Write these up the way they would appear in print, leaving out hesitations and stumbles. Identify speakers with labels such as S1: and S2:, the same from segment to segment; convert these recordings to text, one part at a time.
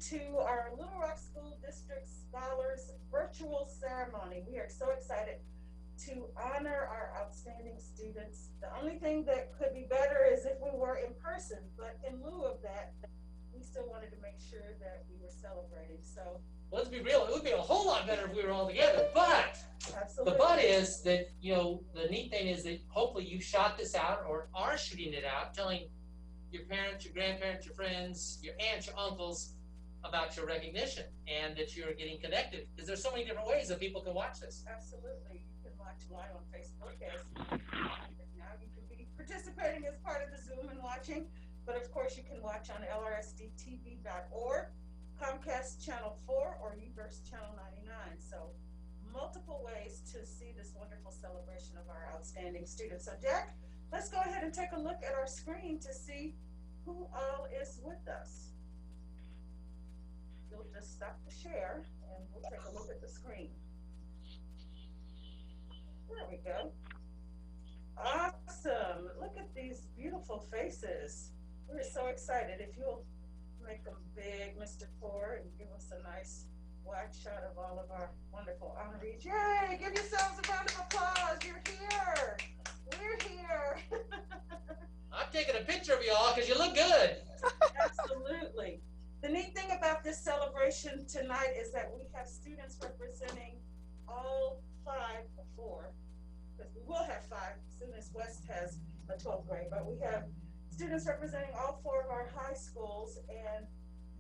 S1: to our Little Rock School District Scholars virtual ceremony. We are so excited to honor our outstanding students. The only thing that could be better is if we were in person, but in lieu of that, we still wanted to make sure that we were celebrating. So
S2: let's be real, it would be a whole lot better if we were all together, but
S1: absolutely.
S2: The but is that, you know, the neat thing is that hopefully you shot this out or are shooting it out, telling your parents, your grandparents, your friends, your aunts, your uncles about your recognition and that you're getting connected, because there's so many different ways that people can watch this.
S1: Absolutely. You can watch live on Facebook as now you can be participating as part of the Zoom and watching, but of course you can watch on LRSDTV.org, Comcast Channel 4, or Uverse Channel 99. So multiple ways to see this wonderful celebration of our outstanding students. So Jack, let's go ahead and take a look at our screen to see who all is with us. You'll just stop the share and we'll take a look at the screen. There we go. Awesome. Look at these beautiful faces. We're so excited. If you'll make them big, Mr. Ford, and give us a nice wide shot of all of our wonderful honorees. Yay! Give yourselves a round of applause. You're here. We're here.
S2: I'm taking a picture of y'all because you look good.
S1: Absolutely. The neat thing about this celebration tonight is that we have students representing all 5 or 4, because we will have 5 as soon as West has a 12th grade, but we have students representing all 4 of our high schools, and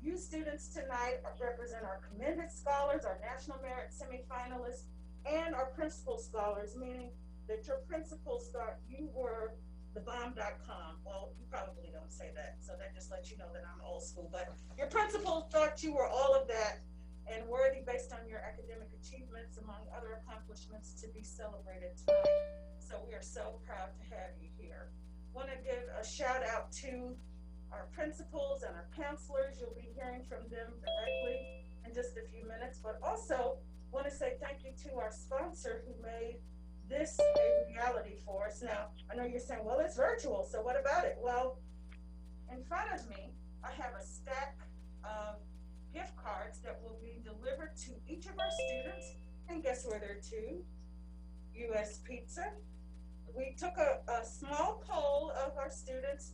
S1: you students tonight represent our commended scholars, our national merit semifinalists, and our principal scholars, meaning that your principals thought you were thebomb.com. Well, you probably don't say that, so that just lets you know that I'm old school, but your principal thought you were all of that and worthy based on your academic achievements, among other accomplishments, to be celebrated tonight. So we are so proud to have you here. Want to give a shout out to our principals and our counselors. You'll be hearing from them directly in just a few minutes, but also want to say thank you to our sponsor who made this a reality for us. Now, I know you're saying, well, it's virtual, so what about it? Well, in front of me, I have a stack of gift cards that will be delivered to each of our students, and guess where they're to? U.S. Pizza. We took a small poll of our students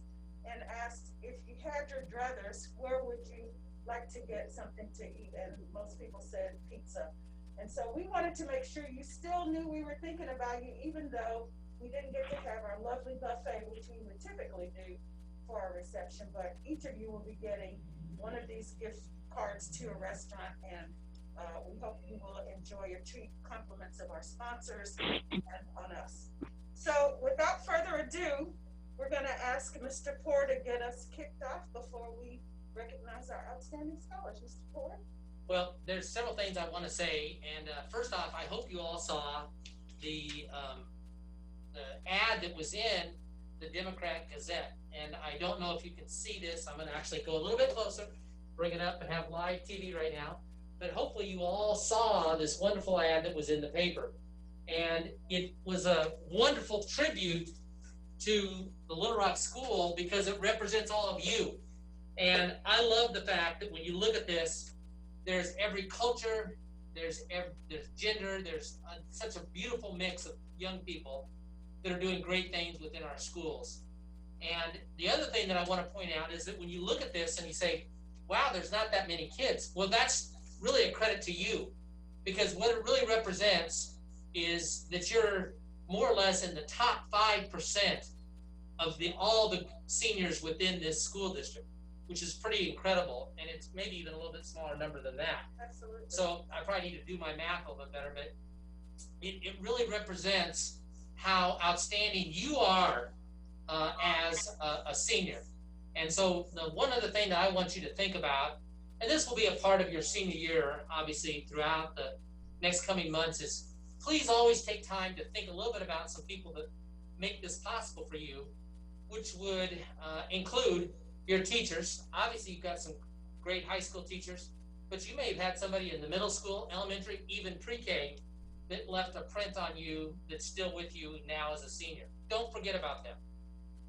S1: and asked, if you had your druthers, where would you like to get something to eat? And most people said pizza. And so we wanted to make sure you still knew we were thinking about you, even though we didn't get to have our lovely buffet, which we would typically do for our reception. But each of you will be getting one of these gift cards to a restaurant, and we hope you will enjoy your treat, compliments of our sponsors and on us. So without further ado, we're going to ask Mr. Poore to get us kicked off before we recognize our outstanding scholars. Mr. Poore?
S2: Well, there's several things I want to say, and first off, I hope you all saw the ad that was in the Democrat Gazette, and I don't know if you can see this. I'm going to actually go a little bit closer, bring it up, and have live TV right now, but hopefully you all saw this wonderful ad that was in the paper, and it was a wonderful tribute to the Little Rock School because it represents all of you, and I love the fact that when you look at this, there's every culture, there's gender, there's such a beautiful mix of young people that are doing great things within our schools. And the other thing that I want to point out is that when you look at this and you say, wow, there's not that many kids. Well, that's really a credit to you, because what it really represents is that you're more or less in the top 5% of all the seniors within this school district, which is pretty incredible, and it's maybe even a little bit smaller number than that.
S1: Absolutely.
S2: So I probably need to do my math a little bit better, but it really represents how outstanding you are as a senior. And so the one other thing that I want you to think about, and this will be a part of your senior year, obviously, throughout the next coming months, is please always take time to think a little bit about some people that make this possible for you, which would include your teachers. Obviously, you've got some great high school teachers, but you may have had somebody in the middle school, elementary, even pre-K that left a print on you that's still with you now as a senior. Don't forget about them.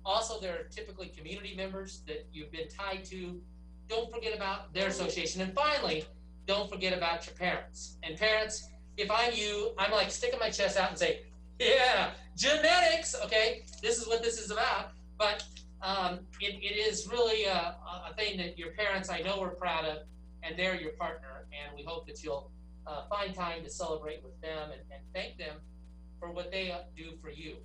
S2: Also, there are typically community members that you've been tied to don't forget about their association. And finally, don't forget about your parents. And parents, if I'm you, I'm like sticking my chest out and say, yeah, genetics, okay? This is what this is about. But it is really a thing that your parents, I know, are proud of, and they're your partner. And we hope that you'll find time to celebrate with them and thank them for what they do for you.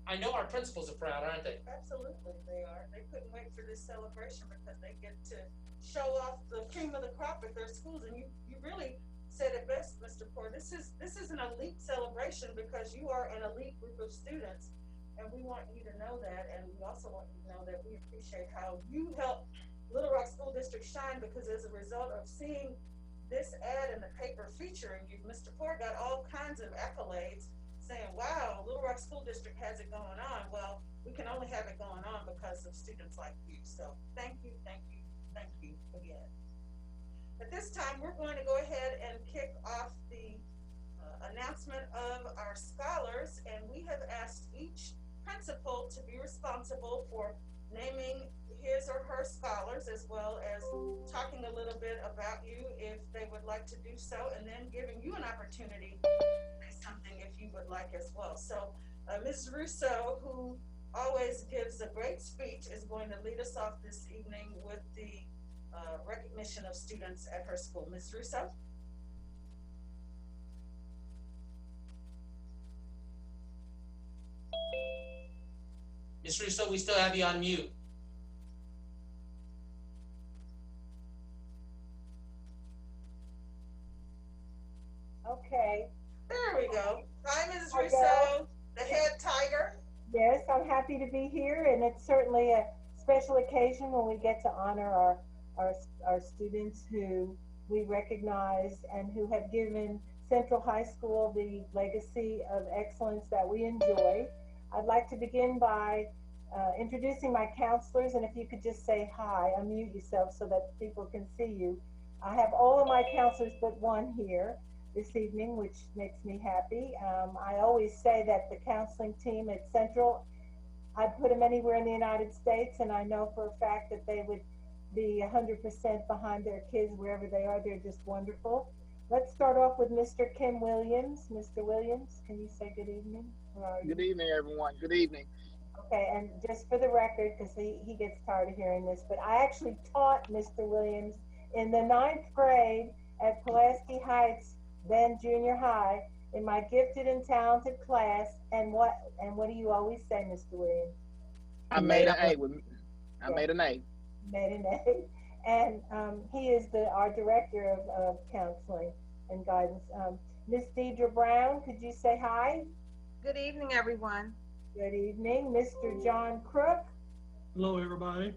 S2: I know our principals are proud, aren't they?
S1: Absolutely, they are. They couldn't wait for this celebration because they get to show off the cream of the crop at their schools. And you really said it best, Mr. Poor. This is an elite celebration because you are an elite group of students, and we want you to know that. And we also want you to know that we appreciate how you help Little Rock School District shine, because as a result of seeing this ad in the paper featuring you, Mr. Poor got all kinds of accolades, saying, wow, Little Rock School District has it going on. Well, we can only have it going on because of students like you. So thank you, thank you, thank you again. At this time, we're going to go ahead and kick off the announcement of our scholars, and we have asked each principal to be responsible for naming his or her scholars, as well as talking a little bit about you if they would like to do so, and then giving you an opportunity to say something if you would like as well. So Ms. Russo, who always gives a great speech, is going to lead us off this evening with the recognition of students at her school. Ms. Russo?
S2: Ms. Russo, we still have you on mute.
S3: Okay.
S1: There we go. Hi, Ms. Russo, the head tiger.
S3: Yes, I'm happy to be here, and it's certainly a special occasion when we get to honor our students who we recognize and who have given Central High School the legacy of excellence that we enjoy. I'd like to begin by introducing my counselors, and if you could just say hi, unmute yourself so that people can see you. I have all of my counselors but one here this evening, which makes me happy. I always say that the counseling team at Central, I'd put them anywhere in the United States, and I know for a fact that they would be 100% behind their kids wherever they are. They're just wonderful. Let's start off with Mr. Kim Williams. Mr. Williams, can you say good evening?
S4: Good evening, everyone. Good evening.
S3: Okay, and just for the record, because he gets tired of hearing this, but I actually taught Mr. Williams in the 9th grade at Pulaski Heights, then junior high, in my gifted and talented class. And what do you always say, Mr. Williams?
S4: I made an A. Made an A.
S3: Made an A. And he is our director of counseling and guidance. Miss Deidre Brown, could you say hi?
S5: Good evening, everyone.
S3: Good evening. Mr. John Crook.
S6: Hello, everybody.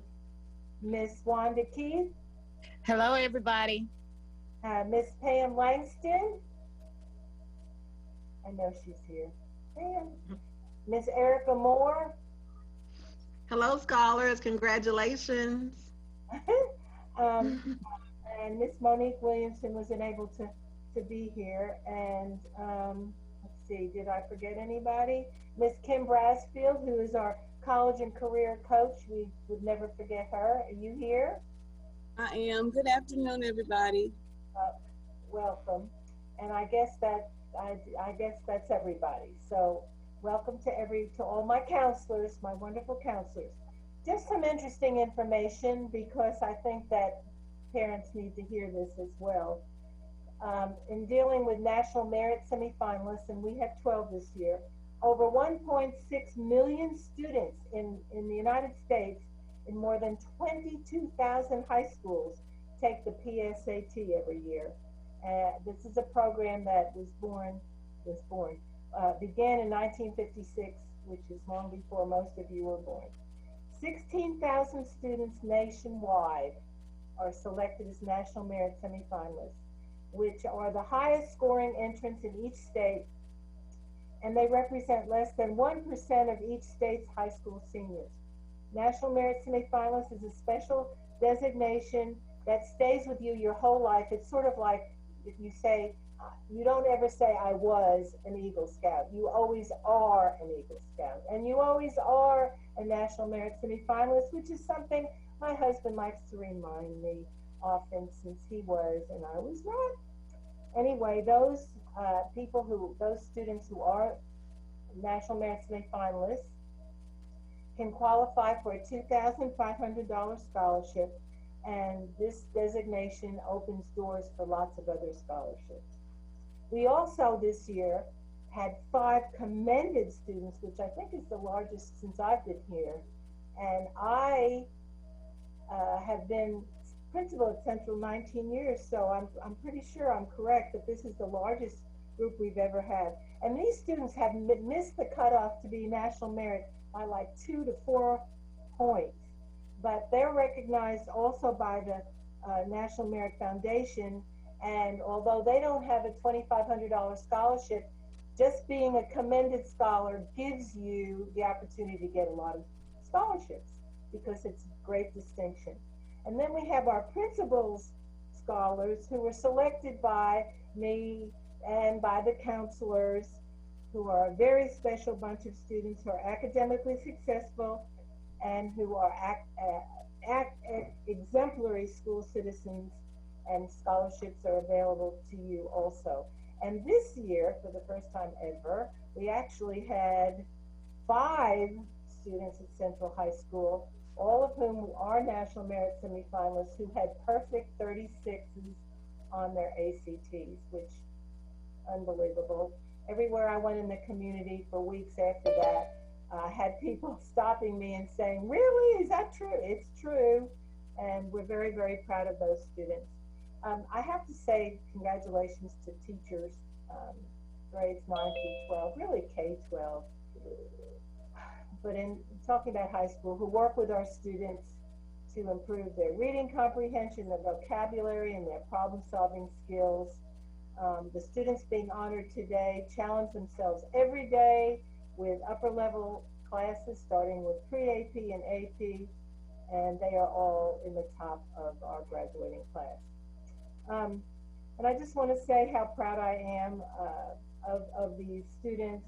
S3: Miss Wanda Keith.
S7: Hello, everybody.
S3: Miss Pam Langston. I know she's here. Pam. Miss Erica Moore.
S5: Hello, scholars. Congratulations.
S3: And Miss Monique Williamson wasn't able to be here. And let's see, did I forget anybody? Miss Kim Brasfield, who is our college and career coach. We would never forget her. Are you here?
S8: I am. Good afternoon, everybody.
S3: Welcome. And I guess that's everybody. So welcome to all my counselors, my wonderful counselors. Just some interesting information, because I think that parents need to hear this as well. In dealing with national merit semifinalists, and we have 12 this year, over 1.6 million students in the United States in more than 22,000 high schools take the PSAT every year. This is a program that began in 1956, which is long before most of you were born. 16,000 students nationwide are selected as national merit semifinalists, which are the highest scoring entrants in each state, and they represent less than 1% of each state's high school seniors. National Merit Semifinalist is a special designation that stays with you your whole life. It's sort of like if you say, you don't ever say, I was an Eagle Scout. You always are an Eagle Scout. And you always are a National Merit semifinalist, which is something my husband likes to remind me often since he was and I was not. Anyway, those those students who are National Merit semifinalists can qualify for a $2,500 scholarship, and this designation opens doors for lots of other scholarships. We also this year had 5 commended students, which I think is the largest since I've been here, and I have been principal at Central 19 years, so I'm pretty sure I'm correct that this is the largest group we've ever had. And these students have missed the cutoff to be National Merit by like 2 to 4 points, but they're recognized also by the National Merit Foundation, and although they don't have a $2,500 scholarship, just being a commended scholar gives you the opportunity to get a lot of scholarships because it's great distinction. And then we have our principal's scholars who were selected by me and by the counselors, who are a very special bunch of students who are academically successful and who are exemplary school citizens, and scholarships are available to you also. And this year, for the first time ever, we actually had 5 students at Central High School, all of whom are National Merit semifinalists, who had perfect 36s on their ACTs, which unbelievable. Everywhere I went in the community for weeks after that, I had people stopping me and saying, really, is that true? It's true. And we're very, very proud of those students. I have to say congratulations to teachers, grades 9 through 12, really K-12. But in talking about high school, who work with our students to improve their reading comprehension, their vocabulary, and their problem-solving skills. The students being honored today challenge themselves every day with upper-level classes, starting with pre-AP and AP, and they are all in the top of our graduating class. And I just want to say how proud I am of these students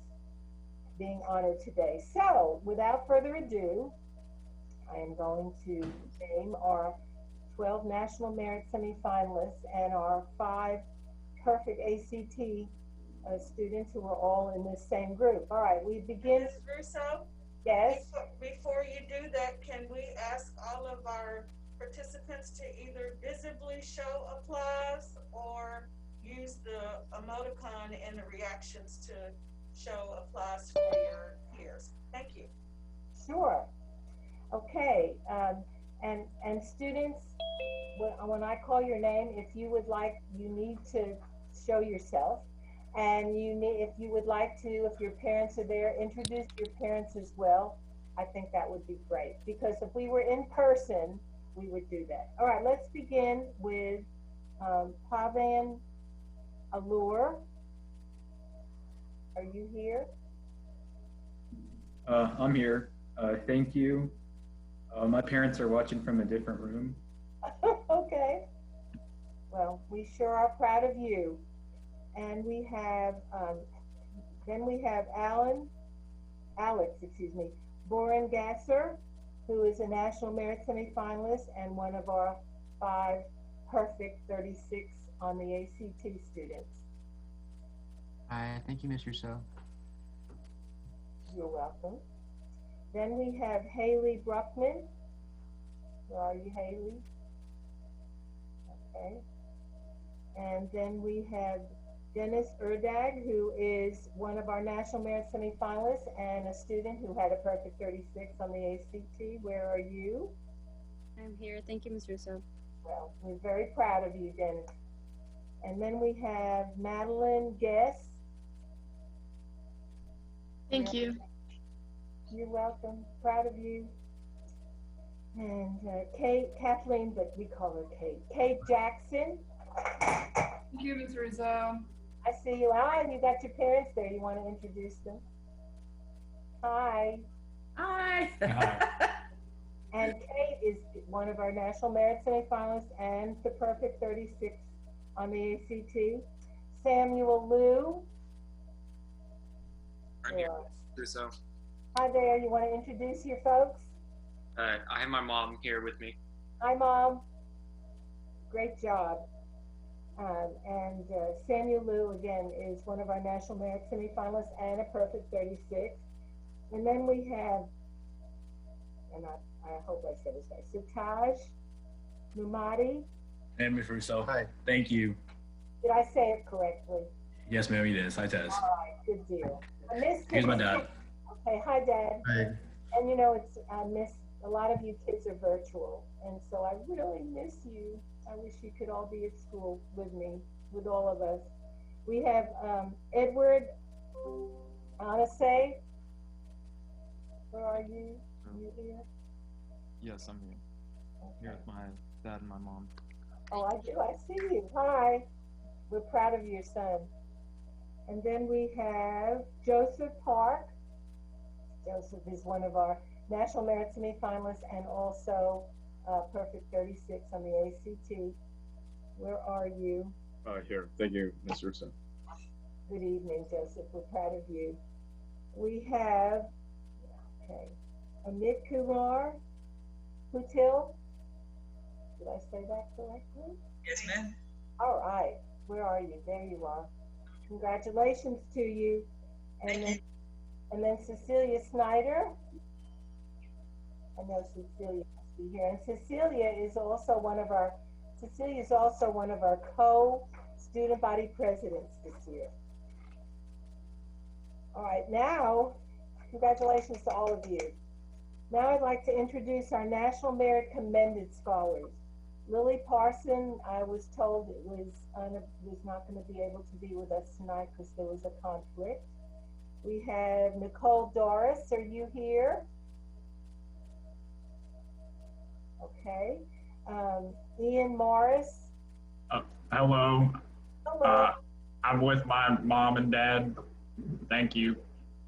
S3: being honored today. So, without further ado, I am going to name our 12 National Merit semifinalists and our 5 perfect ACT students who are all in this same group. All right, we begin.
S1: Ms. Russo?
S3: Yes?
S1: Before you do that, can we ask all of our participants to either visibly show applause or use the emoticon in the reactions to show applause for your peers? Thank you.
S3: Sure. Okay. And students, when I call your name, if you would like, you need to show yourself. And if you would like to, if your parents are there, introduce your parents as well. I think that would be great, because if we were in person, we would do that. All right, let's begin with Pavan Allure. Are you here?
S9: I'm here. Thank you. My parents are watching from a different room.
S3: Okay. Well, we sure are proud of you. And we have, then we have Alex, Boren Gasser, who is a National Merit semifinalist and one of our 5 perfect 36 on the ACT students.
S10: Hi, thank you, Ms. Rousseau.
S3: You're welcome. Then we have Haley Bruckman. Where are you, Haley? Okay. And then we have Dennis Erdag, who is one of our National Merit semifinalists and a student who had a perfect 36 on the ACT. Where are you?
S11: I'm here. Thank you, Ms. Russo.
S3: Well, we're very proud of you, Dennis. And then we have Madeline Guess.
S11: Thank you.
S3: You're welcome. Proud of you. And Kathleen, but we call her Kate. Kate Jackson.
S12: Thank you, Ms. Russo.
S3: I see you. Ah, you got your parents there. You want to introduce them? Hi.
S12: Hi.
S3: And Kate is one of our National Merit semifinalists and the perfect 36 on the ACT. Samuel Liu.
S13: I'm here, Russo.
S3: Hi there, you want to introduce your folks?
S13: I have my mom here with me.
S3: Hi, Mom. Great job. And Samuel Liu, again, is one of our National Merit semifinalists and a perfect 36. And then we have, and I hope I said his right, Sitaj Mumadi.
S14: And Ms. Russo. Hi. Thank you.
S3: Did I say it correctly?
S14: Yes, ma'am, it is. Hi, Tez.
S3: All right, good deal. I missed
S14: Here's my dad.
S3: Okay, hi, Dad.
S14: Hi.
S3: And you know, I miss, a lot of you kids are virtual, and so I really miss you. I wish you could all be at school with me, with all of us. We have Edward Anase. Where are you? Are you here?
S15: Yes, I'm here. I'm here with my dad and my mom.
S3: Oh, I do. I see you. Hi. We're proud of your son. And then we have Joseph Park. Joseph is one of our National Merit semifinalists and also perfect 36 on the ACT. Where are you?
S16: Here. Thank you, Ms. Russo.
S3: Good evening, Joseph. We're proud of you. We have, okay, Amit Kumar Putil. Did I say that correctly?
S17: Yes, ma'am.
S3: All right. Where are you? There you are. Congratulations to you. And then Cecilia Snyder. I know Cecilia must be here. And Cecilia is also one of our co-student body presidents this year. All right, now, congratulations to all of you. Now I'd like to introduce our National Merit Commended Scholars. Lily Parson, I was told it was not going to be able to be with us tonight because there was a conflict. We have Nicole Doris, are you here? Okay. Ian Morris.
S18: Hello.
S3: Hello.
S18: I'm with my mom and dad. Thank you.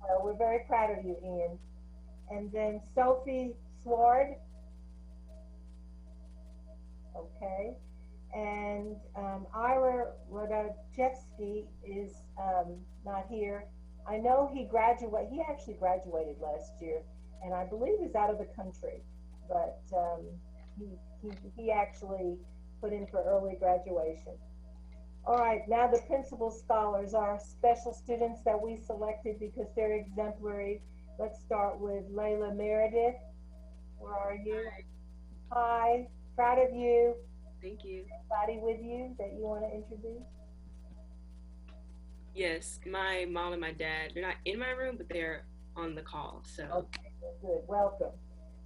S3: Well, we're very proud of you, Ian. And then Sophie Sward. Okay. And Ira Rodajewski is not here. I know he actually graduated last year, and I believe he's out of the country, but he actually put in for early graduation. All right, now the principal scholars are special students that we selected because they're exemplary. Let's start with Layla Meredith. Where are you? Hi, proud of you.
S19: Thank you.
S3: Anybody with you that you want to introduce?
S19: Yes, my mom and my dad, they're not in my room, but they're on the call, so.
S3: Okay, good, welcome.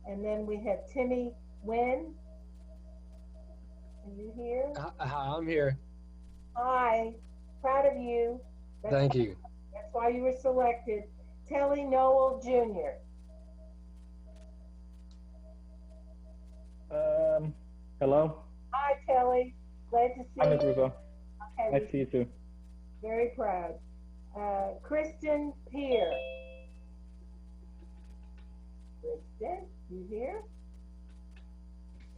S3: And then we have Timmy Nguyen. Are you here?
S20: I'm here.
S3: Hi, proud of you.
S20: Thank you.
S3: That's why you were selected. Telly Noel Jr.
S21: Hello.
S3: Hi, Telly. Glad to see
S21: Hi,
S3: you.
S21: Ms. Russo.
S3: Okay,
S21: Nice to see you too.
S3: very proud. Kristen Peer. Kristen, you here?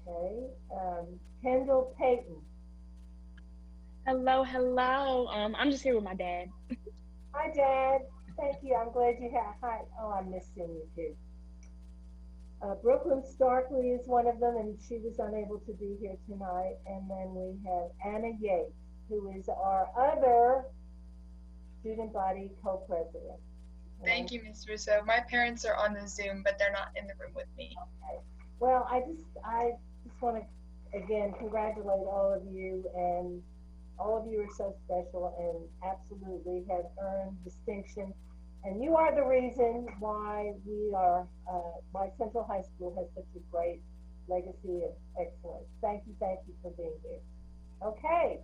S3: Okay. Kendall Payton.
S11: Hello, hello. I'm just here with my dad.
S3: Hi, Dad. Thank you. I'm glad you have. Hi. Oh, I'm missing you too. Brooklyn Starkley is one of them, and she was unable to be here tonight. And then we have Anna Yates, who is our other student body co-president.
S12: Thank you, Ms. Russo. My parents are on the Zoom, but they're not in the room with me.
S3: Okay. Well, I just want to again congratulate all of you, and all of you are so special and absolutely have earned distinction. And you are the reason why why Central High School has such a great legacy of excellence. Thank you for being here. Okay.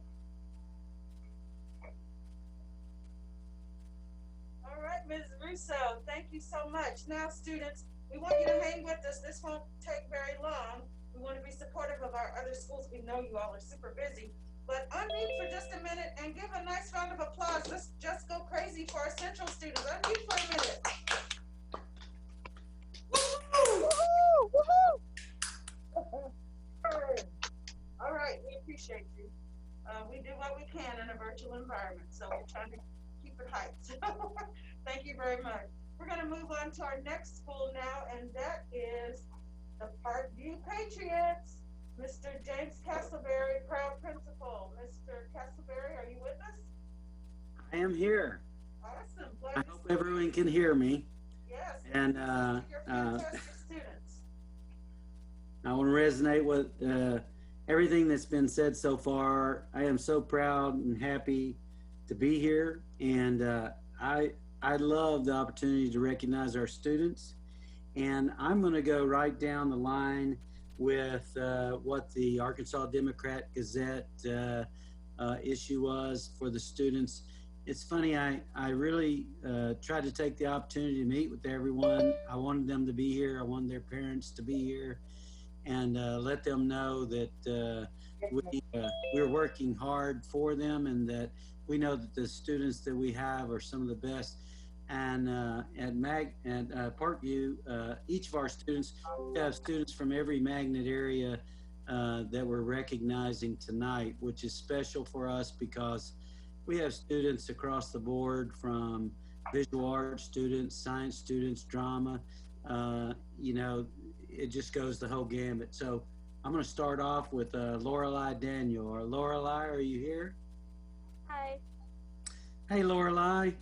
S1: All right, Ms. Russo, thank you so much. Now, students, we want you to hang with us. This won't take very long. We want to be supportive of our other schools. We know you all are super busy. But unmute for just a minute and give a nice round of applause. Let's just go crazy for our Central students. Unmute for a minute. Woo-hoo! Woo-hoo! All right, we appreciate you. We do what we can in a virtual environment, so we're trying to keep it hyped. Thank you very much. We're gonna move on to our next school now, and that is the Parkview Patriots. Mr. James Castleberry, proud principal. Mr. Castleberry, are you with us?
S17: I am here.
S1: Awesome.
S17: I hope everyone can hear me.
S1: Yes.
S17: And
S1: your fantastic students.
S17: I want to resonate with everything that's been said so far. I am so proud and happy to be here, and I love the opportunity to recognize our students. And I'm going to go right down the line with what the Arkansas Democrat Gazette issue was for the students. It's funny, I really tried to take the opportunity to meet with everyone. I wanted them to be here. I wanted their parents to be here, and let them know that we're working hard for them, and that we know that the students that we have are some of the best. And at Parkview, each of our students, we have students from every magnet area that we're recognizing tonight, which is special for us because we have students across the board, from visual arts students, science students, drama, you know, it just goes the whole gamut. So I'm going to start off with Lorelei Daniel. Or Lorelei, are you here?
S11: Hi.
S17: Hey, Lorelei.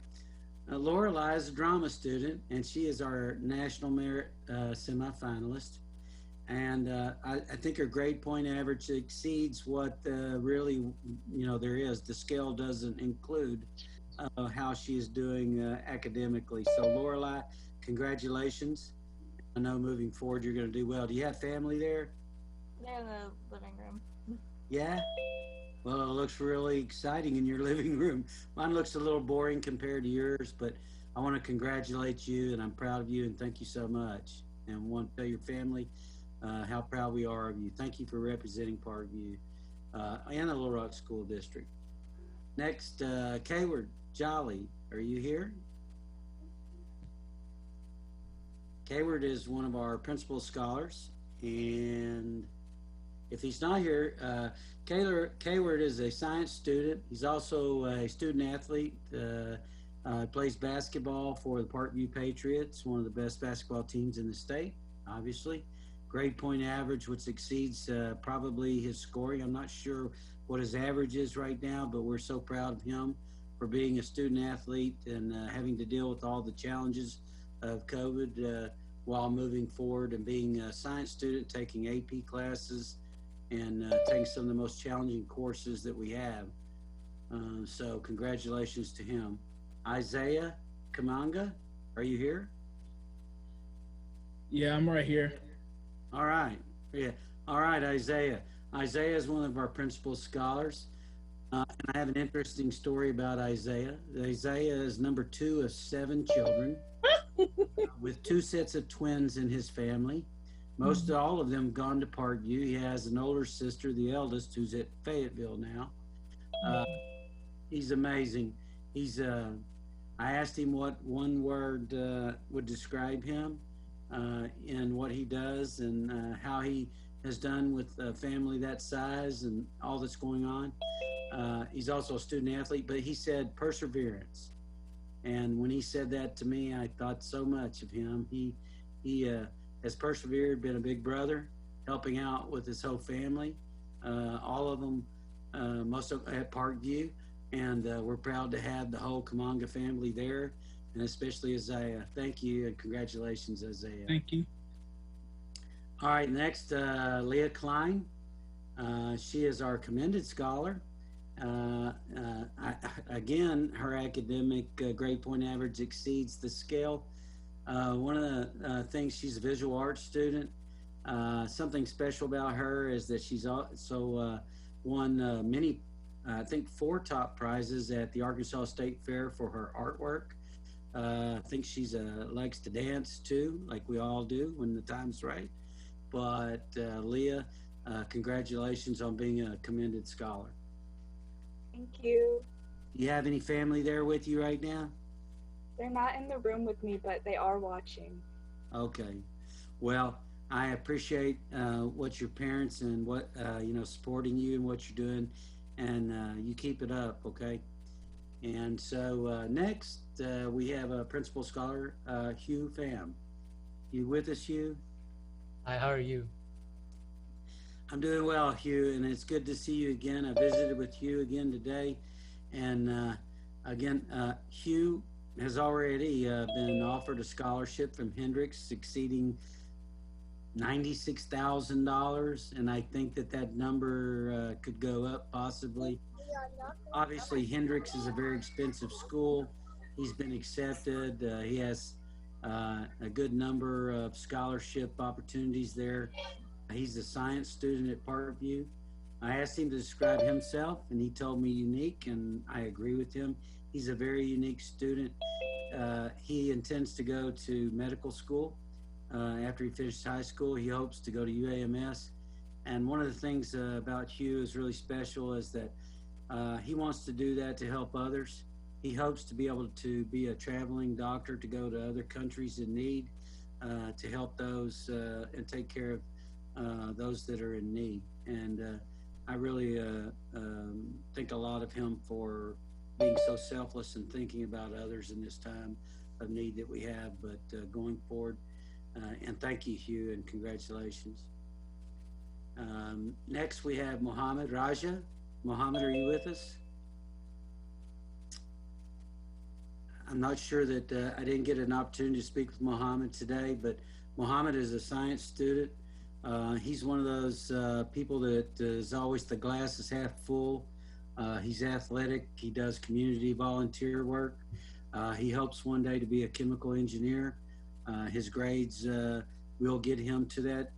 S17: Lorelei is a drama student, and she is our National Merit semifinalist. And I think her grade point average exceeds what really, you know, there is. The scale doesn't include how she is doing academically. So Lorelei, congratulations. I know moving forward you're going to do well. Do you have family there?
S11: They're in the living room.
S17: Yeah? Well, it looks really exciting in your living room. Mine looks a little boring compared to yours, but I want to congratulate you, and I'm proud of you, and thank you so much. And I want to tell your family how proud we are of you. Thank you for representing Parkview and the Little Rock School District. Next, Kayward Jolly, are you here? Kayward is one of our principal scholars, and if he's not here, Kayward is a science student. He's also a student athlete, plays basketball for the Parkview Patriots, one of the best basketball teams in the state, obviously. Grade point average, which exceeds probably his scoring. I'm not sure what his average is right now, but we're so proud of him for being a student athlete and having to deal with all the challenges of COVID while moving forward, and being a science student, taking AP classes, and taking some of the most challenging courses that we have. So congratulations to him. Isaiah Kamanga, are you here?
S6: Yeah, I'm right here.
S17: All right. Yeah. All right, Isaiah. Isaiah is one of our principal scholars. And I have an interesting story about Isaiah. Isaiah is number 2 of 7 children with 2 sets of twins in his family. Most all of them gone to Parkview. He has an older sister, the eldest, who's at Fayetteville now. He's amazing. He's I asked him what one word would describe him and what he does, and how he has done with a family that size and all that's going on. He's also a student athlete, but he said perseverance. And when he said that to me, I thought so much of him. He has persevered, been a big brother, helping out with his whole family, all of them, most of at Parkview. And we're proud to have the whole Kamanga family there, and especially Isaiah. Thank you, and congratulations, Isaiah.
S6: Thank you.
S17: All right, next, Leah Klein. She is our commended scholar. Again, her academic grade point average exceeds the scale. One of the things, she's a visual arts student. Something special about her is that she's also won many, I think 4 top prizes at the Arkansas State Fair for her artwork. I think she's likes to dance too, like we all do when the time's right. But Leah, congratulations on being a commended scholar.
S11: Thank you.
S17: Do you have any family there with you right now?
S11: They're not in the room with me, but they are watching.
S17: Okay. Well, I appreciate what your parents and what, supporting you and what you're doing, and you keep it up, okay? And so next we have a principal scholar, Hugh Pham. You with us, Hugh?
S20: Hi, how are you?
S17: I'm doing well, Hugh, and it's good to see you again. I visited with Hugh again today, and again, Hugh has already been offered a scholarship from Hendricks exceeding $96,000, and I think that number could go up possibly. Obviously, Hendricks is a very expensive school. He's been accepted. He has a good number of scholarship opportunities there. He's a science student at Parkview. I asked him to describe himself, and he told me unique, and I agree with him. He's a very unique student. He intends to go to medical school. After he finishes high school, he hopes to go to UAMS. And one of the things about Hugh is really special is that he wants to do that to help others. He hopes to be able to be a traveling doctor to go to other countries in need, to help those and take care of those that are in need. And I really think a lot of him for being so selfless and thinking about others in this time of need that we have. But going forward, and thank you, Hugh, and congratulations. Next, we have Mohammed Raja. Mohammed, are you with us? I'm not sure that I didn't get an opportunity to speak with Mohammed today, but Mohammed is a science student. He's one of those people that is always the glass is half full. He's athletic. He does community volunteer work. He hopes one day to be a chemical engineer. His grades will get him to that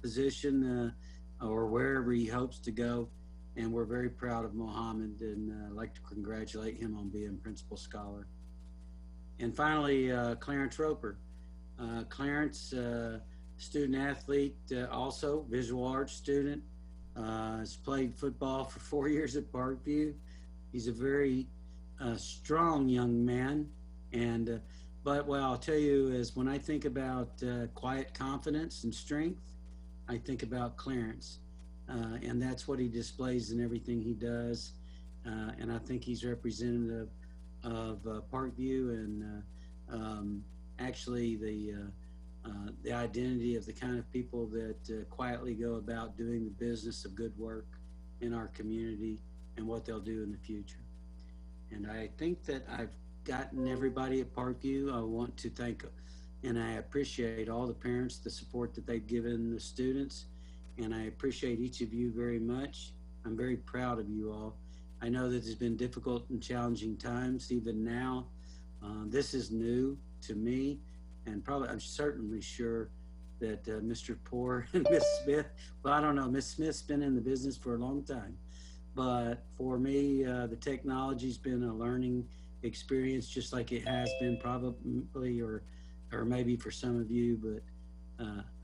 S17: position or wherever he hopes to go. And we're very proud of Mohammed, and I'd like to congratulate him on being principal scholar. And finally, Clarence Roper. Clarence, student athlete, also visual arts student, has played football for 4 years at Parkview. He's a very strong young man. And but what I'll tell you is when I think about quiet confidence and strength, I think about Clarence. And that's what he displays in everything he does. And I think he's representative of Parkview and actually the identity of the kind of people that quietly go about doing the business of good work in our community and what they'll do in the future. And I think that I've gotten everybody at Parkview. I want to thank and I appreciate all the parents, the support that they've given the students. And I appreciate each of you very much. I'm very proud of you all. I know that it's been difficult and challenging times, even now. This is new to me, and probably I'm certainly sure that Mr. Poor and Miss Smith, well, I don't know, Miss Smith's been in the business for a long time. But for me, the technology's been a learning experience, just like it has been probably, or maybe for some of you, but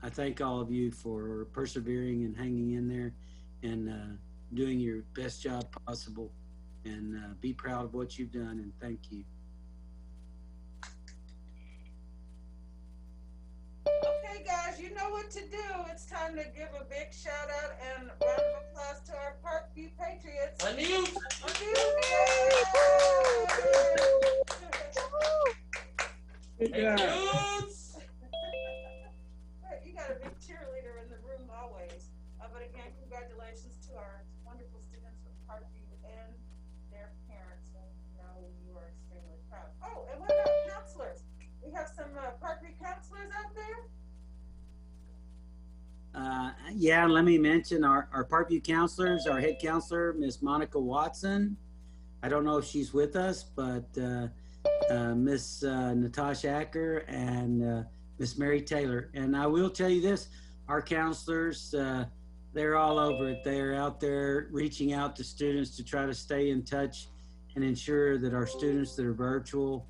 S17: I thank all of you for persevering and hanging in there and doing your best job possible, and be proud of what you've done, and thank you.
S1: Okay, guys, you know what to do. It's time to give a big shout out and round of applause to our Parkview Patriots.
S2: Unmute!
S1: You got a big cheerleader in the room always. But again, congratulations to our wonderful students from Parkview and their parents. And you know you are extremely proud. Oh, and what about counselors? We have some Parkview counselors out there.
S17: Yeah, let me mention our Parkview counselors, our head counselor, Miss Monica Watson. I don't know if she's with us, but Miss Natasha Acker and Miss Mary Taylor. And I will tell you this, our counselors, they're all over it. They're out there reaching out to students to try to stay in touch and ensure that our students that are virtual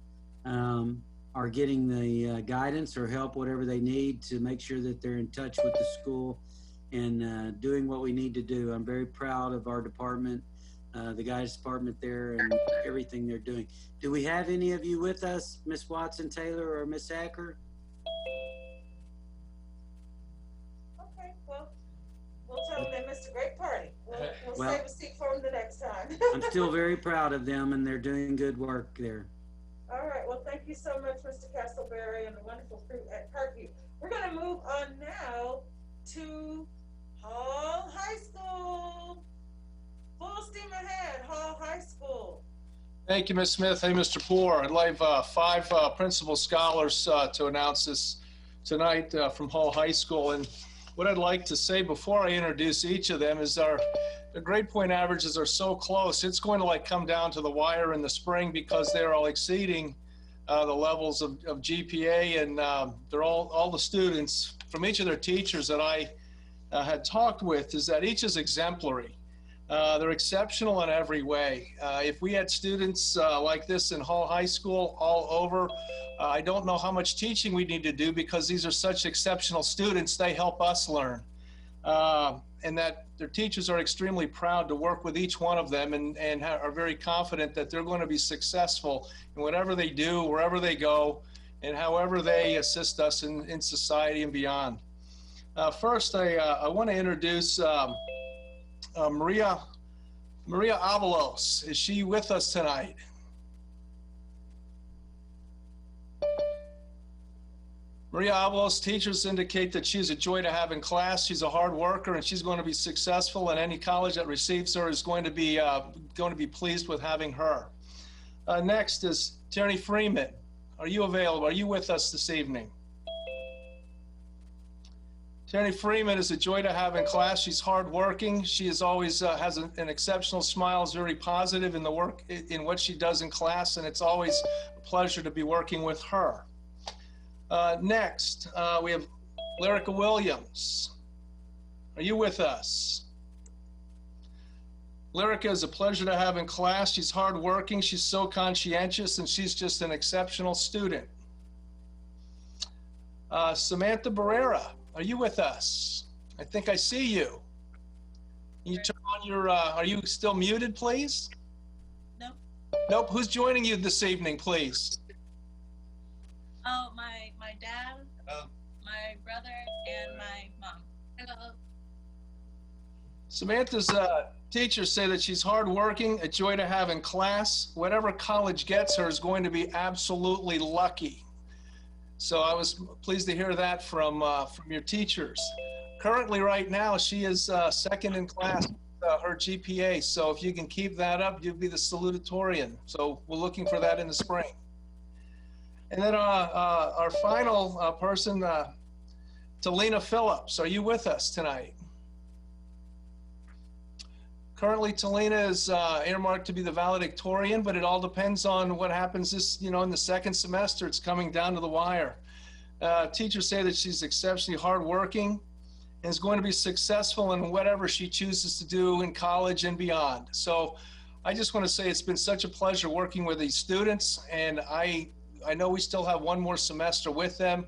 S17: are getting the guidance or help, whatever they need, to make sure that they're in touch with the school and doing what we need to do. I'm very proud of our department, the guidance department there, and everything they're doing. Do we have any of you with us, Miss Watson Taylor or Miss Acker?
S1: Okay, well, we'll tell them they missed a great party. We'll save a seat for them the next next time.
S17: I'm still very proud of them, and they're doing good work there.
S1: All right, well, thank you so much, Mr. Castleberry, and the wonderful crew at Parkview. We're going to move on now to Hall High School. Full steam ahead, Hall High School.
S21: Thank you, Ms. Smith. Hey, Mr. Poore. I'd like 5 principal scholars to announce this tonight from Hall High School. And what I'd like to say before I introduce each of them is the grade point averages are so close. It's going to come down to the wire in the spring because they're all exceeding the levels of GPA, and they're all the students from each of their teachers that I had talked with is that each is exemplary. They're exceptional in every way. If we had students like this in Hall High School all over, I don't know how much teaching we need to do because these are such exceptional students. They help us learn. And that their teachers are extremely proud to work with each one of them and are very confident that they're going to be successful in whatever they do, wherever they go, and however they assist us in society and beyond. First, I want to introduce Maria Avalos. Is she with us tonight? Maria Avalos, teachers indicate that she's a joy to have in class. She's a hard worker, and she's going to be successful, and any college that receives her is going to be pleased with having her. Next is Tierney Freeman. Are you available? Are you with us this evening? Tierney Freeman is a joy to have in class. She's hardworking. She is always has an exceptional smile, is very positive in the work in what she does in class, and it's always a pleasure to be working with her. Next, we have Lyrica Williams. Are you with us? Lyrica is a pleasure to have in class. She's hardworking. She's so conscientious, and she's just an exceptional student. Samantha Barrera. Are you with us? I think I see you. Can you turn on your, are you still muted, please?
S22: Nope.
S21: Nope. Who's joining you this evening, please?
S22: Oh, my dad, my brother, and my mom. Hello.
S21: Samantha's teachers say that she's hardworking, a joy to have in class. Whatever college gets her is going to be absolutely lucky. So I was pleased to hear that from your teachers. Currently, right now, she is second in class, her GPA. So if you can keep that up, you'll be the salutatorian. So we're looking for that in the spring. And then our final person, Talina Phillips. Are you with us tonight? Currently, Talina is earmarked to be the valedictorian, but it all depends on what happens this, in the second semester. It's coming down to the wire. Teachers say that she's exceptionally hardworking and is going to be successful in whatever she chooses to do in college and beyond. So I just want to say it's been such a pleasure working with these students, and I know we still have one more semester with them,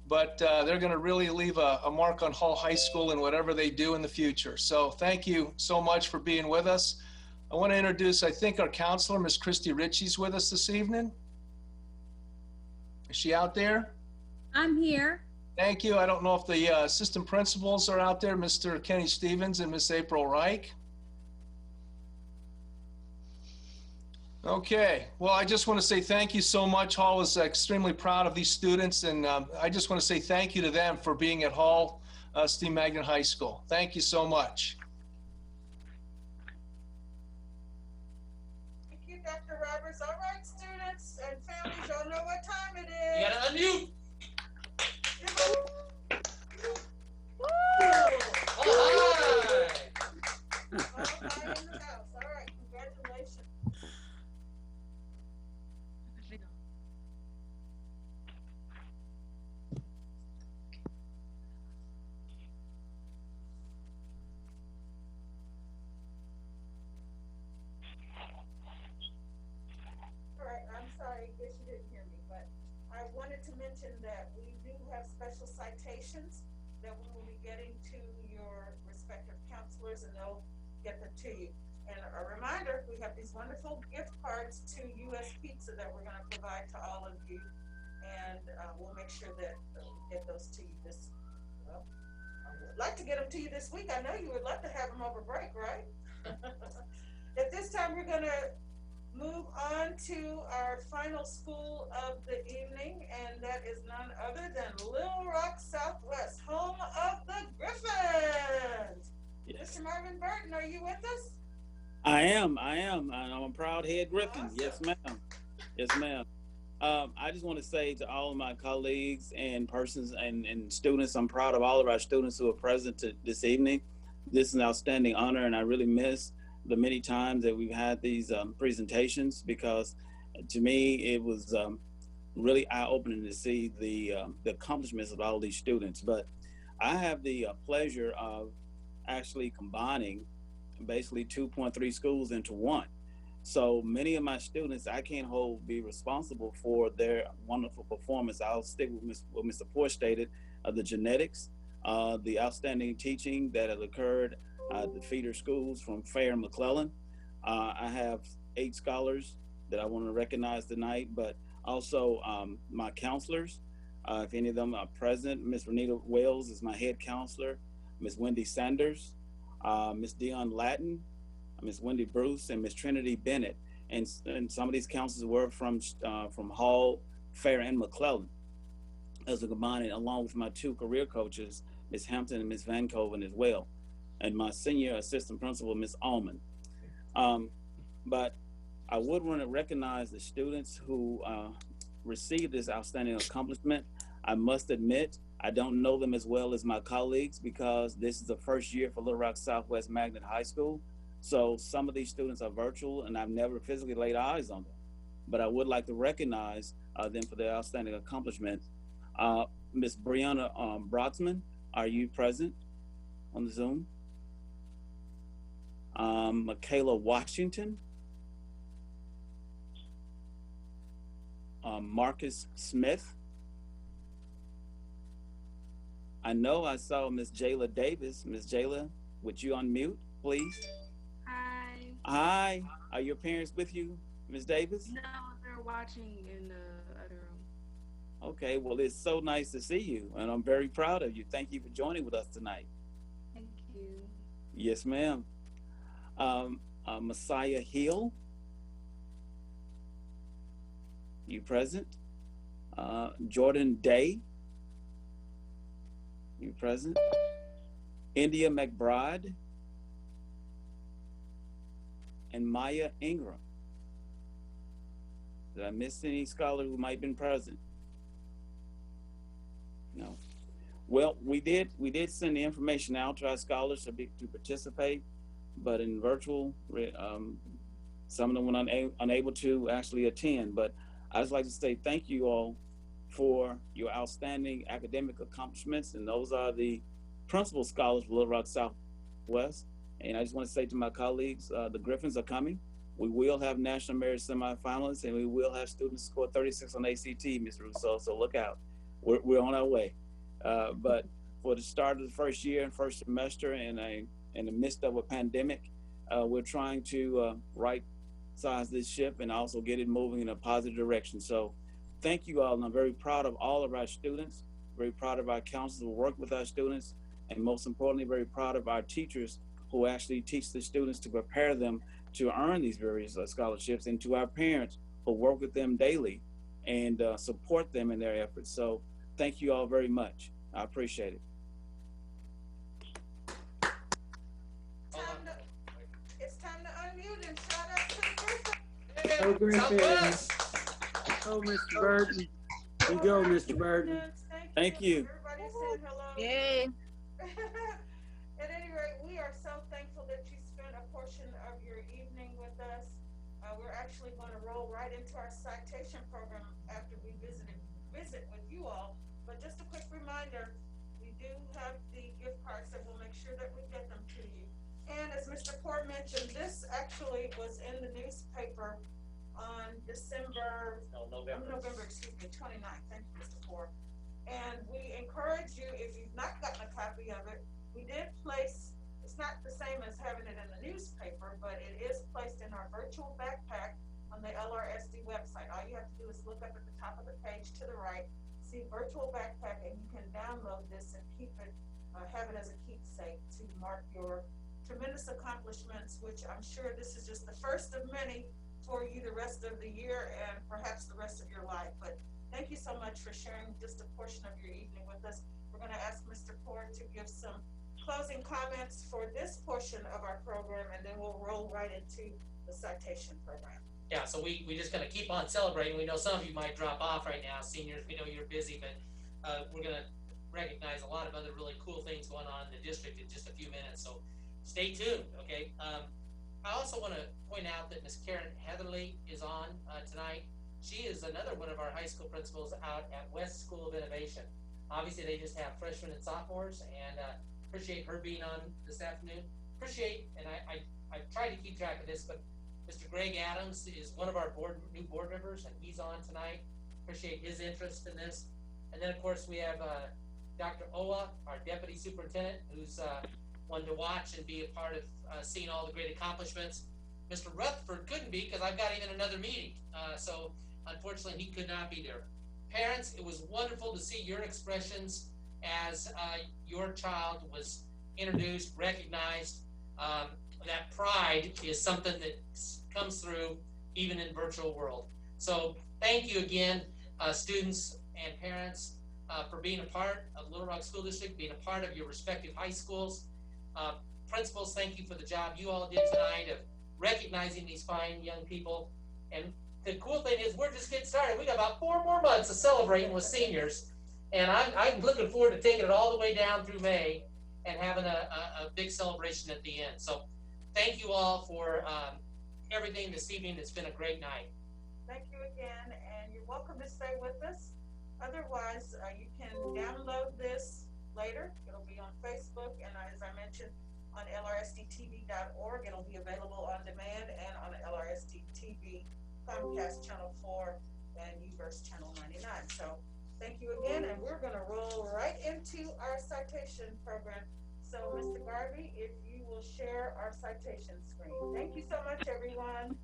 S21: but they're going to really leave a mark on Hall High School in whatever they do in the future. So thank you so much for being with us. I want to introduce, I think, our counselor, Ms. Christy Ritchie's with us this evening. Is she out there?
S22: I'm here.
S21: Thank you. I don't know if the assistant principals are out there, Mr. Kenny Stevens and Miss April Reich. Okay, well, I just want to say thank you so much. Hall is extremely proud of these students, and I just want to say thank you to them for being at Hall Steam Magnet High School. Thank you so much.
S1: Thank you, Dr. Roberts. All right, students and families, y'all know what time it is.
S2: You gotta unmute.
S1: Woo!
S2: All right.
S1: All right in the house. All right, congratulations. All right, I'm sorry, I guess you didn't hear me, but I wanted to mention that we do have special citations that we will be getting to your respective counselors, and they'll get them to you. And a reminder, we have these wonderful gift cards to US Pizza that we're gonna provide to all of you. And we'll make sure that we get those to you well, I would like to get them to you this week. I know you would love to have them over break, right? At this time, we're gonna move on to our final school of the evening, and that is none other than Little Rock Southwest, home of the Griffins.
S4: Yes.
S1: Mr. Marvin Burton, are you with us?
S4: I am, and I'm a proud head Griffin.
S1: Awesome.
S4: Yes, ma'am. Yes, ma'am. I just want to say to all of my colleagues and persons and students, I'm proud of all of our students who are present this evening. This is an outstanding honor, and I really miss the many times that we've had these presentations, because to me, it was really eye-opening to see the accomplishments of all these students. But I have the pleasure of actually combining basically 2.3 schools into one. So many of my students, I can't be responsible for their wonderful performance. I'll stick with what Mr. Poor stated, the genetics, the outstanding teaching that has occurred at the feeder schools from Fair and McClellan. I have 8 scholars that I want to recognize tonight, but also my counselors, if any of them are present. Ms. Renita Wells is my head counselor, Ms. Wendy Sanders, Ms. Dion Latin, Ms. Wendy Bruce, and Ms. Trinity Bennett. And some of these counselors were from Hall, Fair, and McClellan, as a combining, along with my 2 career coaches, Ms. Hampton and Ms. Van Coven as well, and my senior assistant principal, Ms. Allman. But I would want to recognize the students who received this outstanding accomplishment. I must admit, I don't know them as well as my colleagues, because this is the first year for Little Rock Southwest Magnet High School. So some of these students are virtual, and I've never physically laid eyes on them. But I would like to recognize them for their outstanding accomplishments. Ms. Brianna Brotzman, are you present on the Zoom? Michaela Washington. Marcus Smith. I know I saw Miss Jayla Davis. Miss Jayla, would you unmute, please?
S19: Hi.
S4: Hi. Are your parents with you, Miss Davis?
S19: No, they're watching in the other room.
S4: Okay, well, it's so nice to see you, and I'm very proud of you. Thank you for joining with us tonight.
S19: Thank you.
S4: Yes, ma'am. Messiah Hill, you present? Jordan Day, you present? India McBride, and Maya Ingram. Did I miss any scholar who might have been present? No. Well, we did send the information out to our scholars to participate, but in virtual, some of them were unable to actually attend. But I'd just like to say thank you all for your outstanding academic accomplishments, and those are the principal scholars for Little Rock Southwest. And I just want to say to my colleagues, the Griffins are coming. We will have National Merit semifinalists, and we will have students score 36 on ACT, Ms. Rousseau, so look out. We're on our way. But for the start of the first year and first semester in the midst of a pandemic, we're trying to right-size this ship and also get it moving in a positive direction. So thank you all, and I'm very proud of all of our students, very proud of our counselors who work with our students, and most importantly, very proud of our teachers who actually teach the students to prepare them to earn these various scholarships, and to our parents who work with them daily and support them in their efforts. So thank you all very much. I appreciate it.
S1: It's time to unmute and shout out to the
S4: Oh, Griffin. Oh, Mr. Burton. You go, Mr. Burton. Thank you.
S1: Everybody saying hello.
S22: Yay.
S1: At any rate, we are so thankful that you spent a portion of your evening with us. We're actually going to roll right into our citation program after we visit with you all. But just a quick reminder, we do have the gift cards, and we'll make sure that we get them to you. And as Mr. Poor mentioned, this actually was in the newspaper on November, excuse me, 29th. Thank you, Mr. Poor. And we encourage you, if you've not gotten a copy of it, we did place, it's not the same as having it in the newspaper, but it is placed in our virtual backpack on the LRSD website. All you have to do is look up at the top of the page to the right, see virtual backpack, and you can download this and keep it, have it as a keepsake to mark your tremendous accomplishments, which I'm sure this is just the first of many for you the rest of the year and perhaps the rest of your life. But thank you so much for sharing just a portion of your evening with us. We're going to ask Mr. Poor to give some closing comments for this portion of our program, and then we'll roll right into the citation program.
S2: Yeah, so we just gonna keep on celebrating. We know some of you might drop off right now, seniors. We know you're busy, but we're gonna recognize a lot of other really cool things going on in the district in just a few minutes. So stay tuned, okay? I also want to point out that Miss Karen Heatherly is on tonight. She is another one of our high school principals out at West School of Innovation. Obviously, they just have freshmen and sophomores, and appreciate her being on this afternoon. Appreciate, and I tried to keep track of this, but Mr. Greg Adams is one of our new board members, and he's on tonight. Appreciate his interest in this. And then, of course, we have Dr. Owa, our deputy superintendent, who's one to watch and be a part of seeing all the great accomplishments. Mr. Rutherford couldn't be because I've got even another meeting. So unfortunately, he could not be there. Parents, it was wonderful to see your expressions as your child was introduced, recognized. That pride is something that comes through even in virtual world. So thank you again, students and parents, for being a part of Little Rock School District, being a part of your respective high schools. Principals, thank you for the job you all did tonight of recognizing these fine young people. And the cool thing is we're just getting started. We got about 4 more months of celebrating with seniors. And I'm looking forward to taking it all the way down through May and having a big celebration at the end. So thank you all for everything this evening. It's been a great night.
S1: Thank you again, and you're welcome to stay with us. Otherwise, you can download this later. It'll be on Facebook, and as I mentioned, on LRSDTV.org. It'll be available on demand and on LRSD TV, Comcast Channel 4, and UVerse Channel 99. So thank you again, and we're going to roll right into our citation program. So, Mr. Garvey, if you will share our citation screen. Thank you so much, everyone.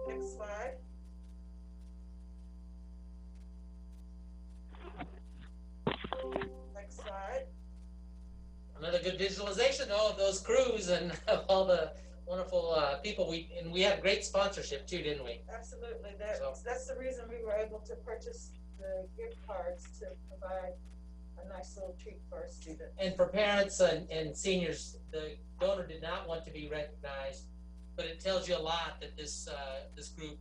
S1: Next slide. Next slide.
S2: Another good visualization though of those crews and of all the wonderful people we had great sponsorship too, didn't we?
S1: Absolutely. That's the reason we were able to purchase the gift cards to provide a nice little treat for our students.
S2: And for parents and seniors, the donor did not want to be recognized, but it tells you a lot that this group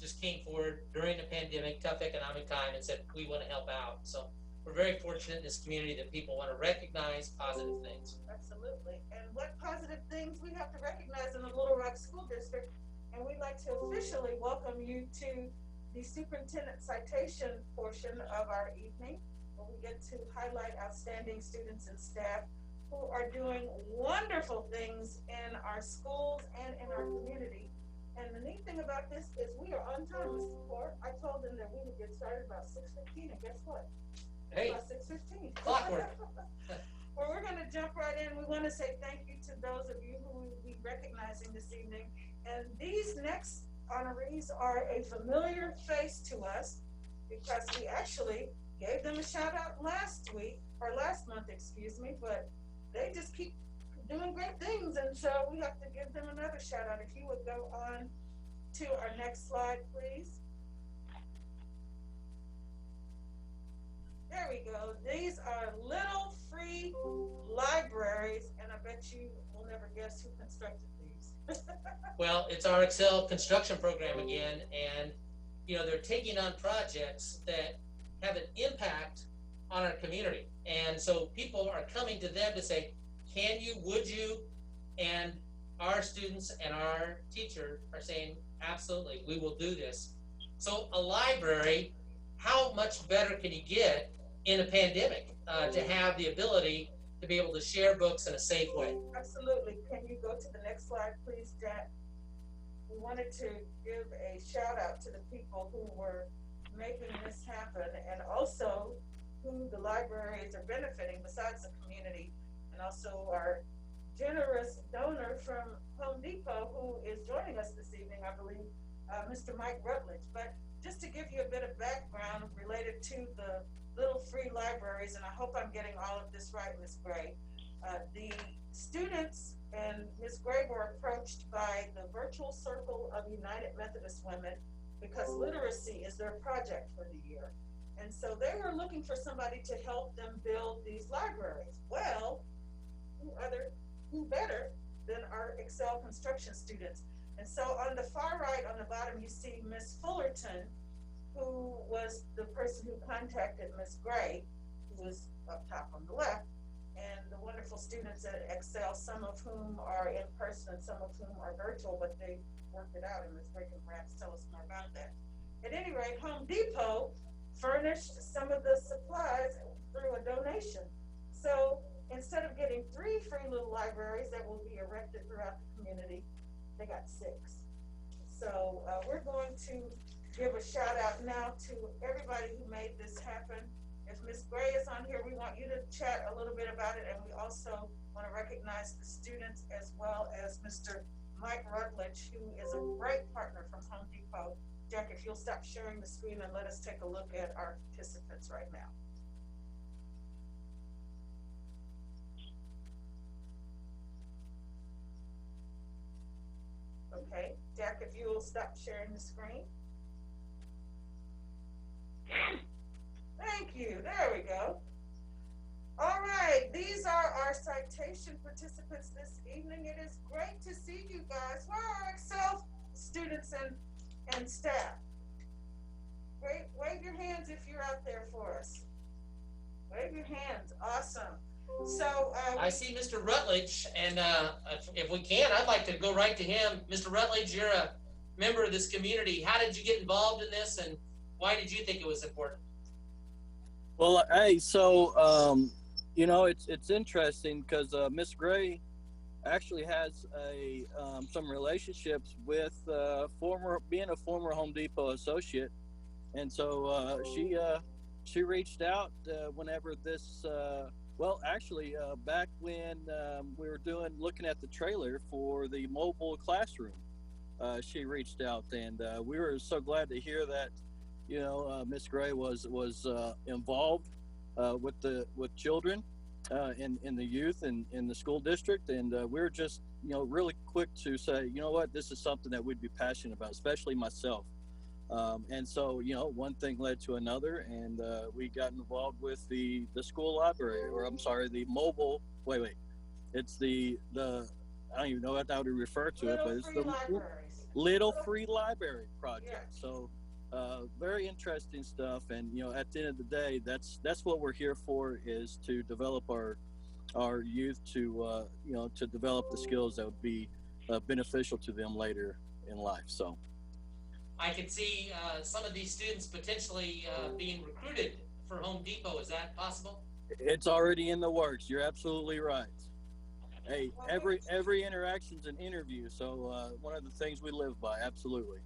S2: just came forward during the pandemic, tough economic time, and said we want to help out. So we're very fortunate in this community that people want to recognize positive things.
S1: Absolutely. And what positive things we have to recognize in the Little Rock School District. And we'd like to officially welcome you to the superintendent citation portion of our evening, where we get to highlight outstanding students and staff who are doing wonderful things in our schools and in our community. And the neat thing about this is we are on time, Mr. Poor. I told them that we would get started about 6:15, and guess what?
S2: Hey,
S1: about 6:15.
S2: clockwork.
S1: Well, we're going to jump right in. We want to say thank you to those of you who will be recognizing this evening. And these next honorees are a familiar face to us because we actually gave them a shout out last month, excuse me, but they just keep doing great things. And so we have to give them another shout out. If you would go on to our next slide, please. There we go. These are little free libraries, and I bet you will never guess who constructed these.
S2: Well, it's our Excel construction program again, and they're taking on projects that have an impact on our community. And so people are coming to them to say, can you, would you? And our students and our teacher are saying, absolutely, we will do this. So a library, how much better can you get in a pandemic to have the ability to be able to share books in a safe way?
S1: Absolutely. Can you go to the next slide, please, Jack? We wanted to give a shout out to the people who were making this happen and also who the libraries are benefiting besides the community and also our generous donor from Home Depot who is joining us this evening, I believe, Mr. Mike Rutledge. But just to give you a bit of background related to the little free libraries, and I hope I'm getting all of this right, Ms. Gray. The students and Ms. Gray were approached by the Virtual Circle of United Methodist Women because literacy is their project for the year. And so they were looking for somebody to help them build these libraries. Well, who better than our Excel construction students? And so on the far right, on the bottom, you see Miss Fullerton, who was the person who contacted Miss Gray, who was up top on the left, and the wonderful students at Excel, some of whom are in person and some of whom are virtual, but they worked it out, and Ms. Gray can perhaps tell us more about that. At any rate, Home Depot furnished some of the supplies through a donation. So instead of getting 3 free little libraries that will be erected throughout the community, they got 6. So we're going to give a shout out now to everybody who made this happen. If Ms. Gray is on here, we want you to chat a little bit about it, and we also want to recognize the students as well as Mr. Mike Rutledge, who is a great partner from Home Depot. Jack, if you'll stop sharing the screen and let us take a look at our participants right now. Okay, Jack, if you will stop sharing the screen. Thank you, there we go. All right, these are our citation participants this evening. It is great to see you guys. Where are our Excel students and staff? Wave your hands if you're out there for us. Wave your hands, awesome. So
S2: I see Mr. Rutledge, and if we can, I'd like to go right to him. Mr. Rutledge, you're a member of this community. How did you get involved in this, and why did you think it was important?
S5: Well, hey, so you know, it's interesting because Miss Gray actually has some relationships with being a former Home Depot associate, and so she reached out whenever this. Well, actually, back when we were looking at the trailer for the mobile classroom, she reached out, and we were so glad to hear that, you know, Miss Gray was involved with children in the youth and in the school district, and we were just, you know, really quick to say, you know what, this is something that we'd be passionate about, especially myself. And so, you know, one thing led to another, and we got involved with the school library, or I'm sorry, the mobile. It's the I don't even know how to refer to it, but it's the Little Free Library project. Yeah. So, very interesting stuff, and you know, at the end of the day, that's what we're here for, is to develop our youth to you know, to develop the skills that would be beneficial to them later in life. So.
S2: I could see some of these students potentially being recruited for Home Depot. Is that possible?
S5: It's already in the works. You're absolutely right. Hey, every interaction's an interview, so one of the things we live by, absolutely.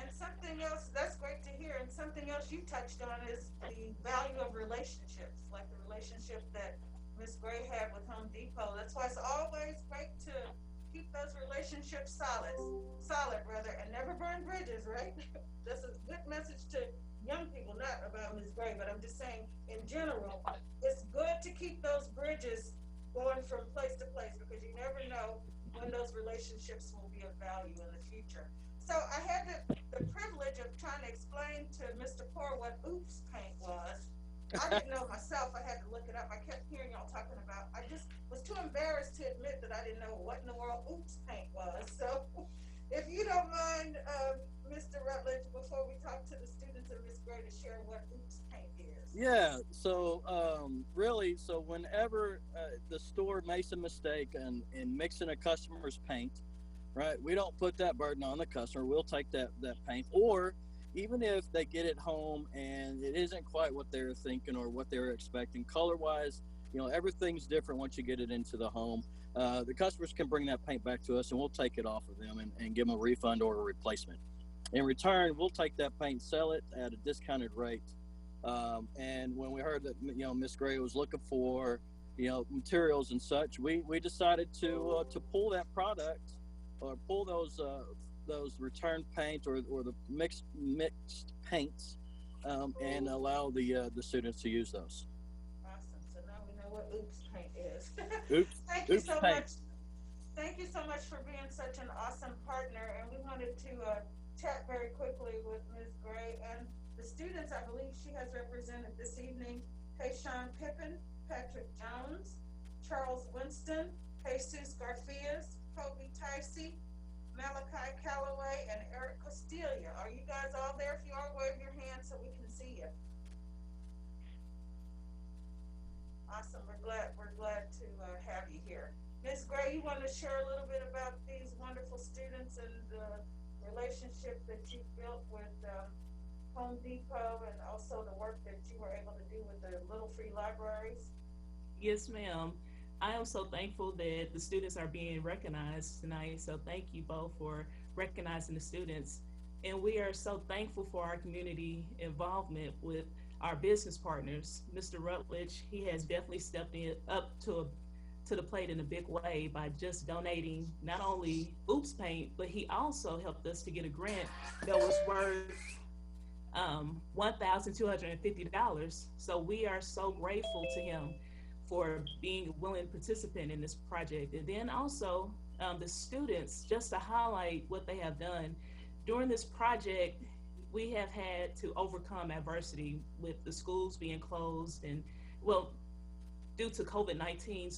S1: And something else, that's great to hear, and something else you touched on is the value of relationships, like the relationship that Ms. Gray had with Home Depot. That's why it's always great to keep those relationships solid, and never burn bridges, right? That's a good message to young people, not about Ms. Gray, but I'm just saying in general, it's good to keep those bridges going from place to place, because you never know when those relationships will be of value in the future. So I had the privilege of trying to explain to Mr. Poor what oops paint was. I didn't know myself. I had to look it up. I kept hearing y'all talking about, I just was too embarrassed to admit that I didn't know what in the world oops paint was. So if you don't mind, Mr. Rutledge, before we talk to the students and Ms. Gray, to share what oops paint is.
S5: Yeah, so really, so whenever the store makes a mistake in mixing a customer's paint, right, we don't put that burden on the customer. We'll take that paint, or even if they get it home and it isn't quite what they're thinking or what they were expecting, color-wise, you know, everything's different once you get it into the home. The customers can bring that paint back to us, and we'll take it off of them and give them a refund or a replacement. In return, we'll take that paint and sell it at a discounted rate. And when we heard that, you know, Miss Gray was looking for, materials and such, we decided to pull that product or pull those return paint or the mixed paints and allow the students to use those.
S1: Awesome. So now we know what Oops Paint is.
S5: Oops.
S1: Thank you
S5: Oops
S1: so
S5: Paint.
S1: much. Thank you so much for being such an awesome partner. And we wanted to chat very quickly with Ms. Gray and the students. I believe she has represented this evening Tayshawn Pippin, Patrick Jones, Charles Winston, Jesus Garfias, Kobe Ticey, Malachi Calloway, and Eric Costelia. Are you guys all there? If you are, wave your hand so we can see you. Awesome. We're glad to have you here. Ms. Gray, you want to share a little bit about these wonderful students and the relationship that you built with Home Depot and also the work that you were able to do with the Little Free Libraries?
S7: Yes, ma'am. I am so thankful that the students are being recognized tonight. So thank you both for recognizing the students. And we are so thankful for our community involvement with our business partners. Mr. Rutledge, he has definitely stepped up to the plate in a big way by just donating not only Oops Paint, but he also helped us to get a grant that was worth $1,250. So we are so grateful to him for being a willing participant in this project. And then also the students, just to highlight what they have done. During this project, we have had to overcome adversity with the schools being closed and, well, due to COVID-19,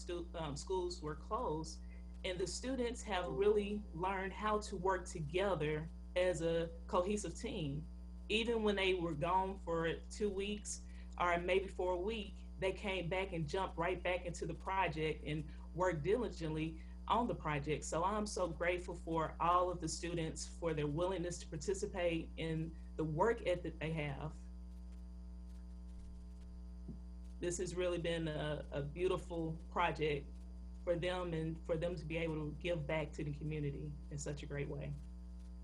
S7: schools were closed, and the students have really learned how to work together as a cohesive team. Even when they were gone for 2 weeks or maybe for a week, they came back and jumped right back into the project and worked diligently on the project. So I'm so grateful for all of the students for their willingness to participate in the work ethic they have. This has really been a beautiful project for them and for them to be able to give back to the community in such a great way.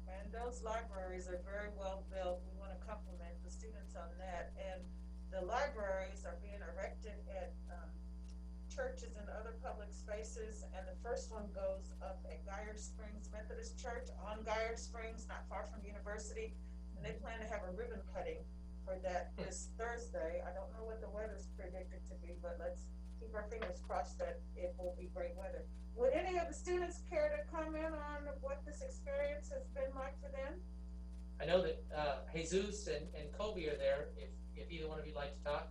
S1: And those libraries are very well built. We want to compliment the students on that. And the libraries are being erected at churches and other public spaces. And the first one goes up at Geyer Springs Methodist Church on Geyer Springs, not far from University. And they plan to have a ribbon cutting for that this Thursday. I don't know what the weather's predicted to be, but let's keep our fingers crossed that it will be great weather. Would any of the students care to comment on what this experience has been like for them?
S2: I know that Jesus and Kobe are there, if either one of you like to talk.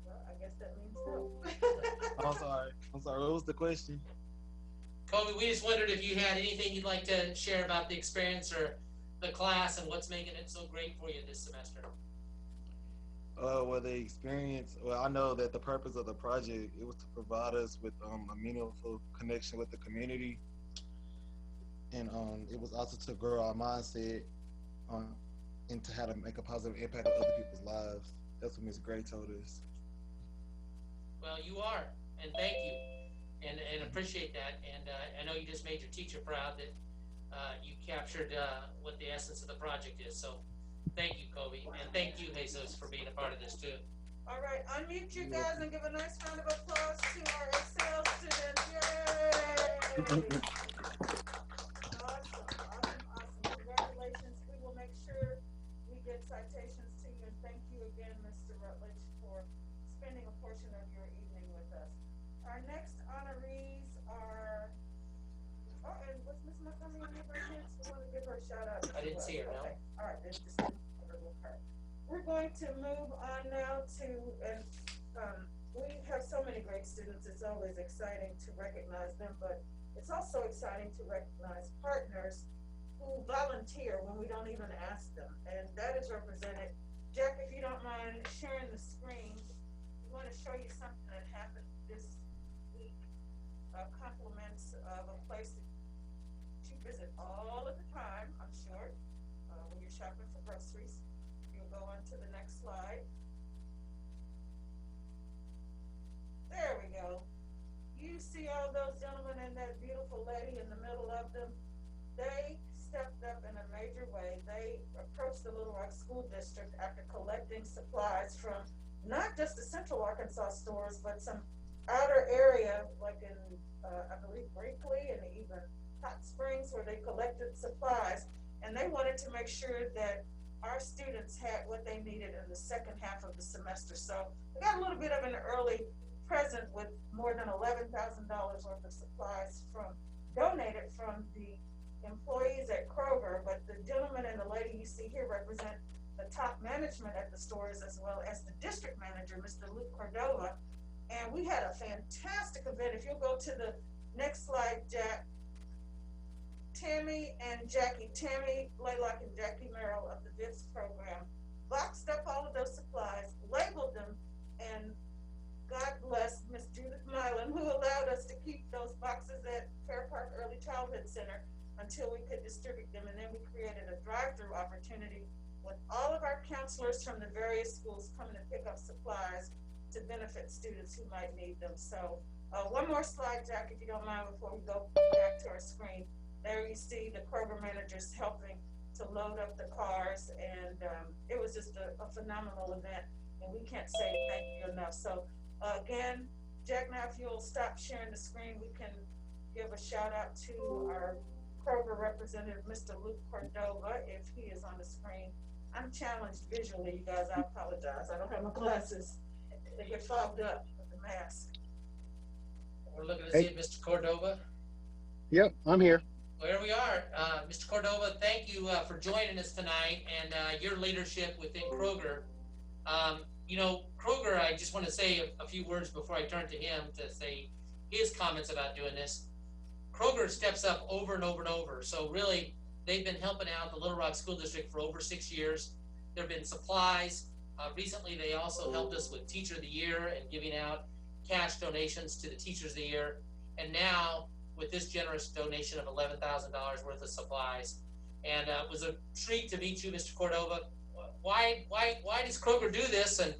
S1: Well, I guess that means no.
S8: I'm sorry. What was the question?
S2: Kobe, we just wondered if you had anything you'd like to share about the experience or the class and what's making it so great for you this semester.
S8: Well, the experience, well, I know that the purpose of the project, it was to provide us with a meaningful connection with the community. And it was also to grow our mindset into how to make a positive impact on other people's lives. That's what Ms. Gray told us.
S2: Well, you are, and thank you, and appreciate that. And I know you just made your teacher proud that you captured what the essence of the project is. So thank you, Kobe, and thank you, Jesus, for being a part of this too.
S1: All right, unmute you guys and give a nice round of applause to our Excel students. Yay! Awesome. Congratulations. We will make sure we get citations to you, and thank you again, Mr. Rutledge, for spending a portion of your evening with us. Our next honorees are, and what's Ms. Montgomery on her next? We want to give her a shout out.
S2: I didn't see her, no.
S1: Okay. All right, then just with her. We're going to move on now to, and we have so many great students. It's always exciting to recognize them, but it's also exciting to recognize partners who volunteer when we don't even ask them. And that is represented. Jack, if you don't mind sharing the screen, we want to show you something that happened this week. Compliments of a place that you visit all of the time, I'm sure, when you're shopping for groceries. You'll go on to the next slide. There we go. You see all those gentlemen and that beautiful lady in the middle of them. They stepped up in a major way. They approached the Little Rock School District after collecting supplies from not just the Central Arkansas stores, but some outer area, like in, I believe, Brinkley and even Hot Springs, where they collected supplies. And they wanted to make sure that our students had what they needed in the second half of the semester. So we got a little bit of an early present with more than $11,000 worth of supplies donated from the employees at Kroger. But the gentleman and the lady you see here represent the top management at the stores, as well as the district manager, Mr. Luke Cordova. And we had a fantastic event. If you'll go to the next slide, Jack. Tammy and Jackie, Tammy Laylock and Jackie Merrill of the VIPS program boxed up all of those supplies, labeled them, and God bless Miss Judith Milan, who allowed us to keep those boxes at Fair Park Early Childhood Center until we could distribute them. And then we created a drive-through opportunity with all of our counselors from the various schools coming to pick up supplies to benefit students who might need them. So one more slide, Jack, if you don't mind, before we go back to our screen. There you see the program managers helping to load up the cars, and it was just a phenomenal event, and we can't say thank you enough. So again, Jack, now if you'll stop sharing the screen, we can give a shout out to our Kroger representative, Mr. Luke Cordova, if he is on the screen. I'm challenged visually, you guys, I apologize. I don't have my glasses. They get fogged up with the mask.
S2: We're looking to see Mr. Cordova.
S9: Yep, I'm here.
S2: Well, here we are. Mr. Cordova, thank you for joining us tonight and your leadership within Kroger. You know, Kroger, I just want to say a few words before I turn to him to say his comments about doing this. Kroger steps up over and over and over. So really, they've been helping out the Little Rock School District for over 6 years. There have been supplies. Recently, they also helped us with Teacher of the Year and giving out cash donations to the Teachers of the Year. And now, with this generous donation of $11,000 worth of supplies. And it was a treat to meet you, Mr. Cordova. Why does Kroger do this? And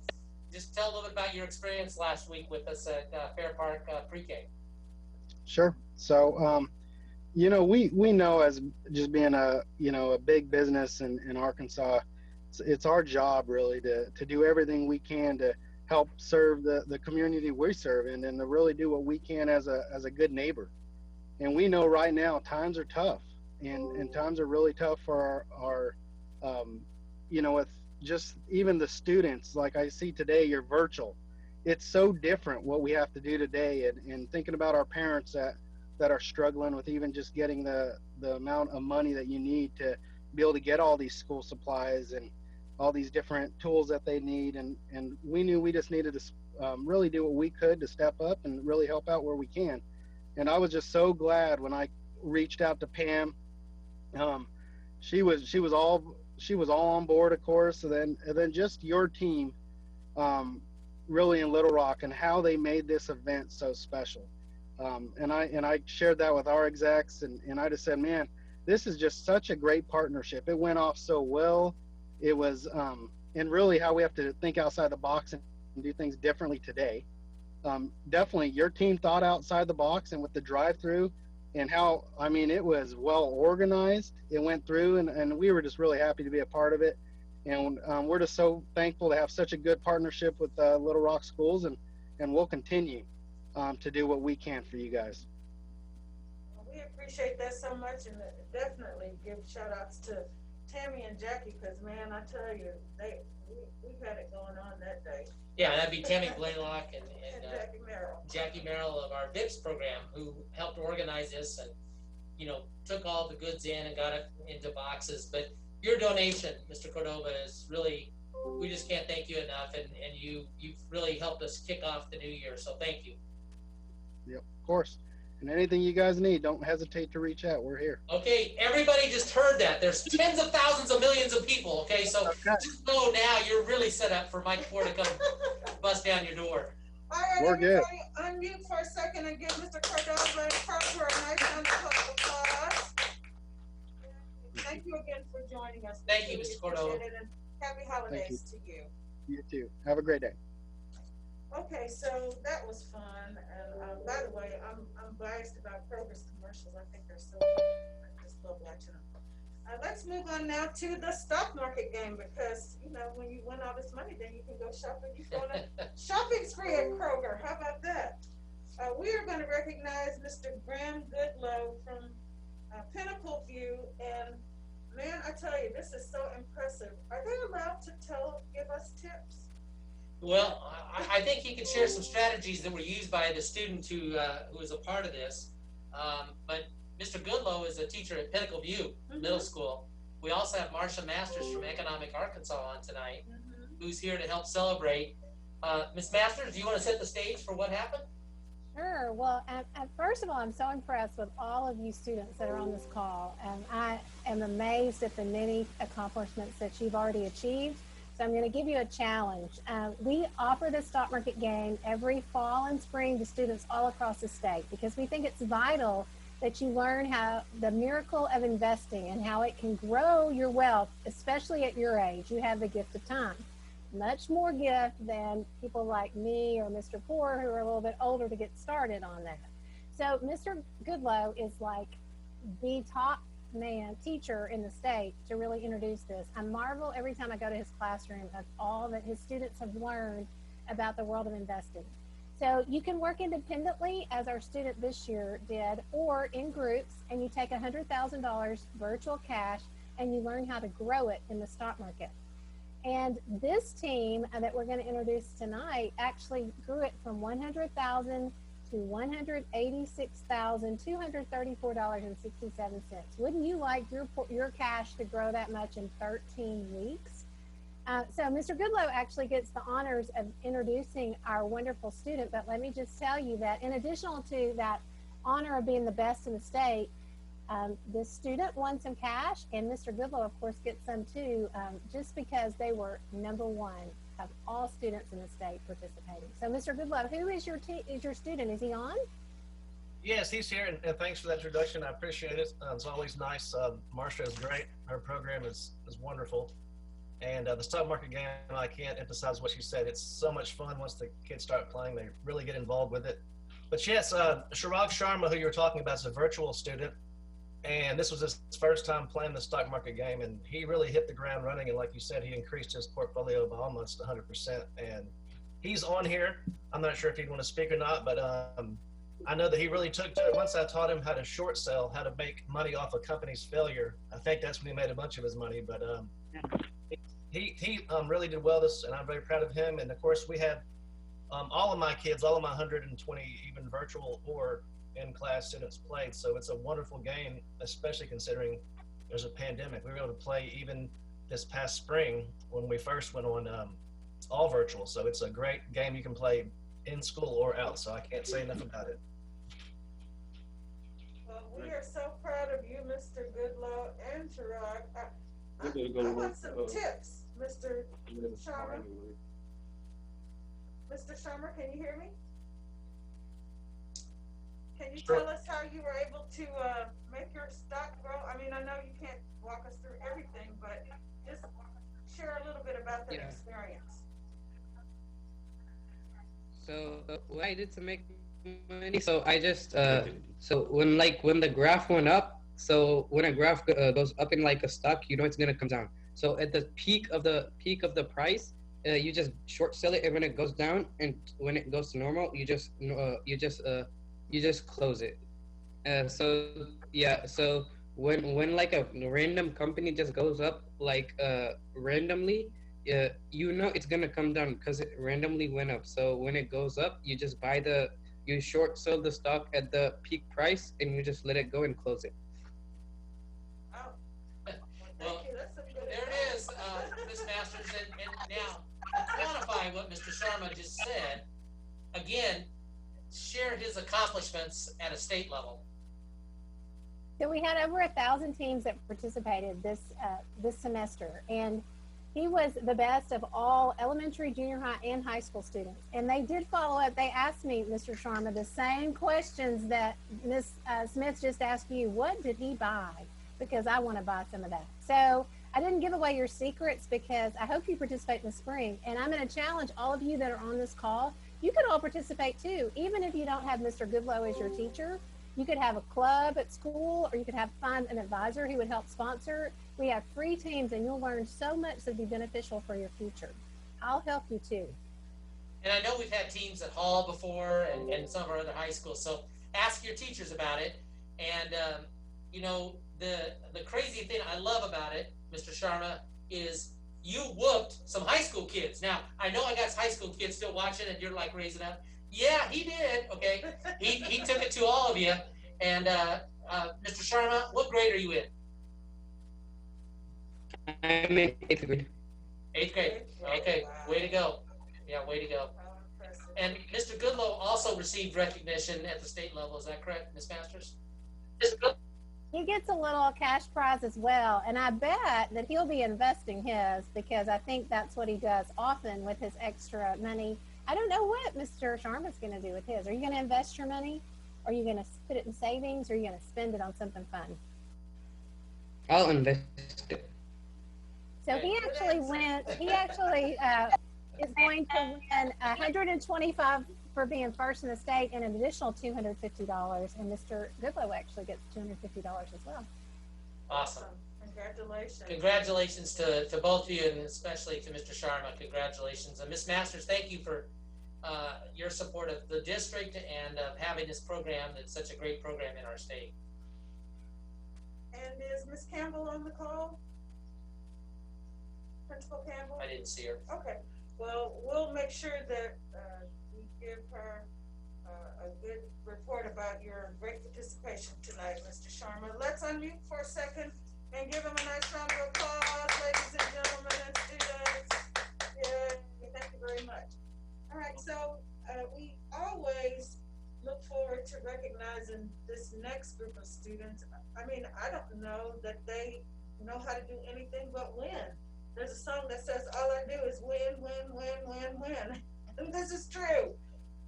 S2: just tell a little bit about your experience last week with us at Fair Park Pre-K.
S9: Sure. So, you know, we know, as just being a big business in Arkansas, it's our job really to do everything we can to help serve the community we serve in, and to really do what we can as a good neighbor. And we know right now times are tough, and times are really tough for our with just even the students. Like I see today, you're virtual. It's so different what we have to do today, and thinking about our parents that are struggling with even just getting the amount of money that you need to be able to get all these school supplies and all these different tools that they need. And we knew we just needed to really do what we could to step up and really help out where we can. And I was just so glad when I reached out to Pam. She was all on board, of course. And then just your team, really in Little Rock, and how they made this event so special. And I shared that with our execs, and I just said, man, this is just such a great partnership. It went off so well. It was, and really how we have to think outside the box and do things differently today. Definitely your team thought outside the box, and with the drive-through and how, I mean, it was well organized. It went through, and we were just really happy to be a part of it. And we're just so thankful to have such a good partnership with Little Rock Schools, and we'll continue to do what we can for you guys.
S1: We appreciate that so much, and definitely give shout outs to Tammy and Jackie, because man, I tell you, we've had it going on that day.
S2: Yeah, that'd be Tammy Blaylock and
S1: Jackie
S2: Merrill of our VIPS program, who helped organize this and, took all the goods in and got it into boxes. But your donation, Mr. Cordova, is really, we just can't thank you enough, and you've really helped us kick off the new year, so thank you.
S9: Yep, of course. And anything you guys need, don't hesitate to reach out. We're here.
S2: Okay, everybody just heard that. There's tens of thousands of millions of people, okay? So just know now you're really set up for Mike Ford to come bust down your door.
S1: All right,
S9: we're good.
S1: Unmute for a second and give Mr. Cordova and Kroger a nice round of applause. Thank you again for joining us.
S2: Thank you, Mr. Cordova.
S1: And happy holidays to you.
S9: You too. Have a great day.
S1: Okay, so that was fun. And by the way, I'm biased about Kroger's commercials. I think they're so fun. I just love watching them. Let's move on now to the stock market game because, you know, when you win all this money, then you can go shopping. You go on a shopping spree at Kroger. How about that? We are going to recognize Mr. Graham Goodlow from Pinnacle View. And man, I tell you, this is so impressive. Are they allowed to give us tips?
S2: Well, I think he could share some strategies that were used by the student who was a part of this. But Mr. Goodlow is a teacher at Pinnacle View Middle School. We also have Marsha Masters from Economic Arkansas on tonight, who's here to help celebrate. Ms. Masters, do you want to set the stage for what happened?
S10: Sure. Well, first of all, I'm so impressed with all of you students that are on this call. And I am amazed at the many accomplishments that you've already achieved. So I'm going to give you a challenge. We offer this stock market game every fall and spring to students all across the state because we think it's vital that you learn how the miracle of investing and how it can grow your wealth, especially at your age. You have the gift of time. Much more gift than people like me or Mr. Poor who are a little bit older to get started on that. So Mr. Goodlow is like the top teacher in the state to really introduce this. I marvel every time I go to his classroom of all that his students have learned about the world of investing. So you can work independently as our student this year did, or in groups, and you take $100,000 virtual cash and you learn how to grow it in the stock market. And this team that we're going to introduce tonight actually grew it from $100,000 to $186,234.67. Wouldn't you like your cash to grow that much in 13 weeks? So Mr. Goodlow actually gets the honors of introducing our wonderful student, but let me just tell you that in addition to that honor of being the best in the state, this student won some cash, and Mr. Goodlow, of course, gets some too, just because they were #1 of all students in the state participating. So Mr. Goodlow, who is your student? Is he on?
S13: Yes, he's here, and thanks for that introduction. I appreciate it. It's always nice. Marsha is great. Her program is wonderful. And the stock market game, I can't emphasize what she said. It's so much fun once the kids start playing. They really get involved with it. But yes, Chirag Sharma, who you were talking about, is a virtual student. And this was his first time playing the stock market game. And he really hit the ground running. And like you said, he increased his portfolio by almost 100%. And he's on here. I'm not sure if he'd want to speak or not, but I know that he really took to it. Once I taught him how to short sell, how to make money off a company's failure. I think that's when he made a bunch of his money. But he really did well this, and I'm very proud of him. And of course, we had all of my kids, all of my 120, even virtual or in-class students played. So it's a wonderful game, especially considering there's a pandemic. We were able to play even this past spring when we first went on all virtual. So it's a great game you can play in school or out. So I can't say enough about it.
S1: Well, we are so proud of you, Mr. Goodlow and Chirag. I want some tips, Mr. Sharma. Mr. Sharma, can you hear me? Can you tell us how you were able to make your stock grow? I mean, I know you can't walk us through everything, but just share a little bit about that experience.
S23: So what I did to make money, so I just so when the graph went up, so when a graph goes up in like a stock, you know it's gonna come down. So at the peak of the price, you just short sell it, and when it goes down, and when it goes to normal, you just close it. So yeah, so when like a random company just goes up like randomly, you know it's gonna come down because it randomly went up. So when it goes up, you just you short sell the stock at the peak price, and you just let it go and close it.
S2: Well, there it is, Ms. Masters, and now to quantify what Mr. Sharma just said, again, share his accomplishments at a state level.
S10: So we had over 1,000 teams that participated this semester, and he was the best of all elementary, junior high, and high school students. And they did follow up. They asked me, Mr. Sharma, the same questions that Ms. Smith just asked you. What did he buy? Because I want to buy some of that. So I didn't give away your secrets because I hope you participate in the spring. And I'm going to challenge all of you that are on this call. You can all participate too. Even if you don't have Mr. Goodlow as your teacher, You could have a club at school, or you could find an advisor who would help sponsor. We have free teams, and you'll learn so much that'd be beneficial for your future. I'll help you too.
S2: And I know we've had teams at Hall before and some of our other high schools, so ask your teachers about it. And, you know, the crazy thing I love about it, Mr. Sharma, is you whooped some high school kids. Now, I know I got high school kids still watching, and you're like raising up. Yeah, he did, okay? He took it to all of you. And Mr. Sharma, what grade are you in?
S23: I'm in 8th grade.
S2: 8th grade. Okay, way to go. Yeah, way to go. And Mr. Goodlow also received recognition at the state level. Is that correct, Ms. Masters?
S10: He gets a little cash prize as well, and I bet that he'll be investing his, because I think that's what he does often with his extra money. I don't know what Mr. Sharma's going to do with his. Are you going to invest your money? Are you going to put it in savings, or are you going to spend it on something fun?
S23: I'll invest it.
S10: So he actually is going to win $125 for being first in the state, and an additional $250. And Mr. Goodlow actually gets $250 as well.
S2: Awesome.
S1: Congratulations.
S2: Congratulations to both of you, and especially to Mr. Sharma. Congratulations. And Ms. Masters, thank you for your support of the district and of having this program that's such a great program in our state.
S1: And is Ms. Campbell on the call? Principal Campbell?
S2: I didn't see her.
S1: Okay. Well, we'll make sure that we give her a good report about your great participation tonight, Mr. Sharma. Let's unmute for a second and give him a nice round of applause, ladies and gentlemen and students. Yay, thank you very much. All right, so we always look forward to recognizing this next group of students. I mean, I don't know that they know how to do anything but win. There's a song that says, all I do is win, win, win, win, win. And this is true.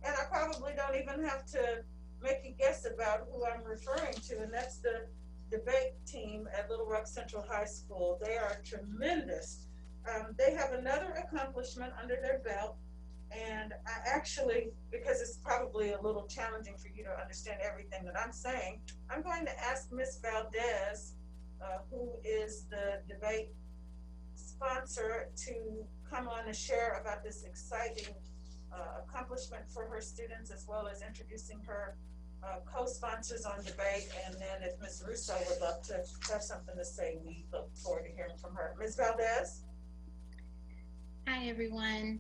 S1: And I probably don't even have to make you guess about who I'm referring to, and that's the debate team at Little Rock Central High School. They are tremendous. They have another accomplishment under their belt, and I actually, because it's probably a little challenging for you to understand everything that I'm saying, I'm going to ask Ms. Valdez, who is the debate sponsor, to come on and share about this exciting accomplishment for her students, as well as introducing her co-sponsors on debate. And then if Ms. Russo would love to have something to say, we look forward to hearing from her. Ms. Valdez?
S14: Hi, everyone.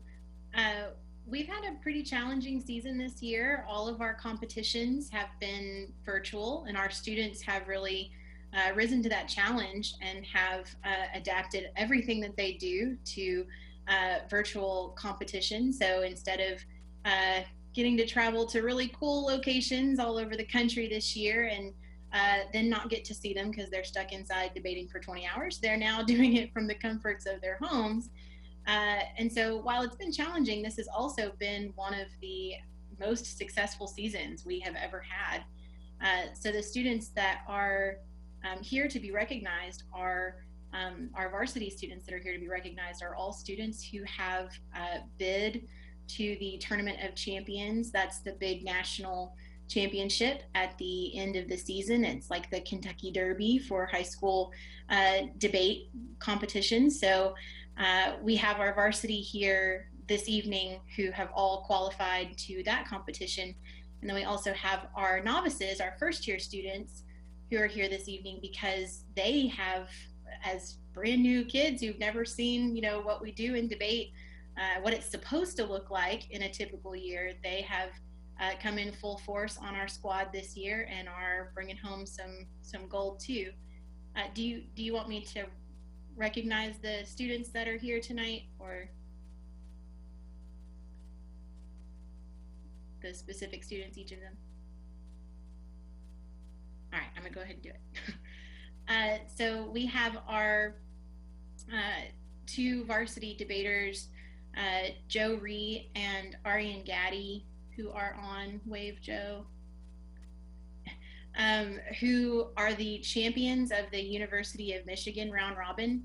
S14: We've had a pretty challenging season this year. All of our competitions have been virtual, and our students have really risen to that challenge and have adapted everything that they do to virtual competition. So instead of getting to travel to really cool locations all over the country this year and then not get to see them because they're stuck inside debating for 20 hours, they're now doing it from the comforts of their homes. And so while it's been challenging, this has also been one of the most successful seasons we have ever had. So the students that are here to be recognized are our varsity students that are here to be recognized are all students who have bid to the Tournament of Champions. That's the big national championship at the end of the season. It's like the Kentucky Derby for high school debate competition. So we have our varsity here this evening who have all qualified to that competition. And then we also have our novices, our first year students, who are here this evening because they have, as brand new kids who've never seen, you know, what we do in debate, what it's supposed to look like in a typical year. They have come in full force on our squad this year and are bringing home some gold too. Do you want me to recognize the students that are here tonight, or the specific students, each of them? All right, I'm gonna go ahead and do it. So we have our two varsity debaters, Joe Ree and Arian Gaddy, who are on. Wave, Joe. Who are the champions of the University of Michigan round robin.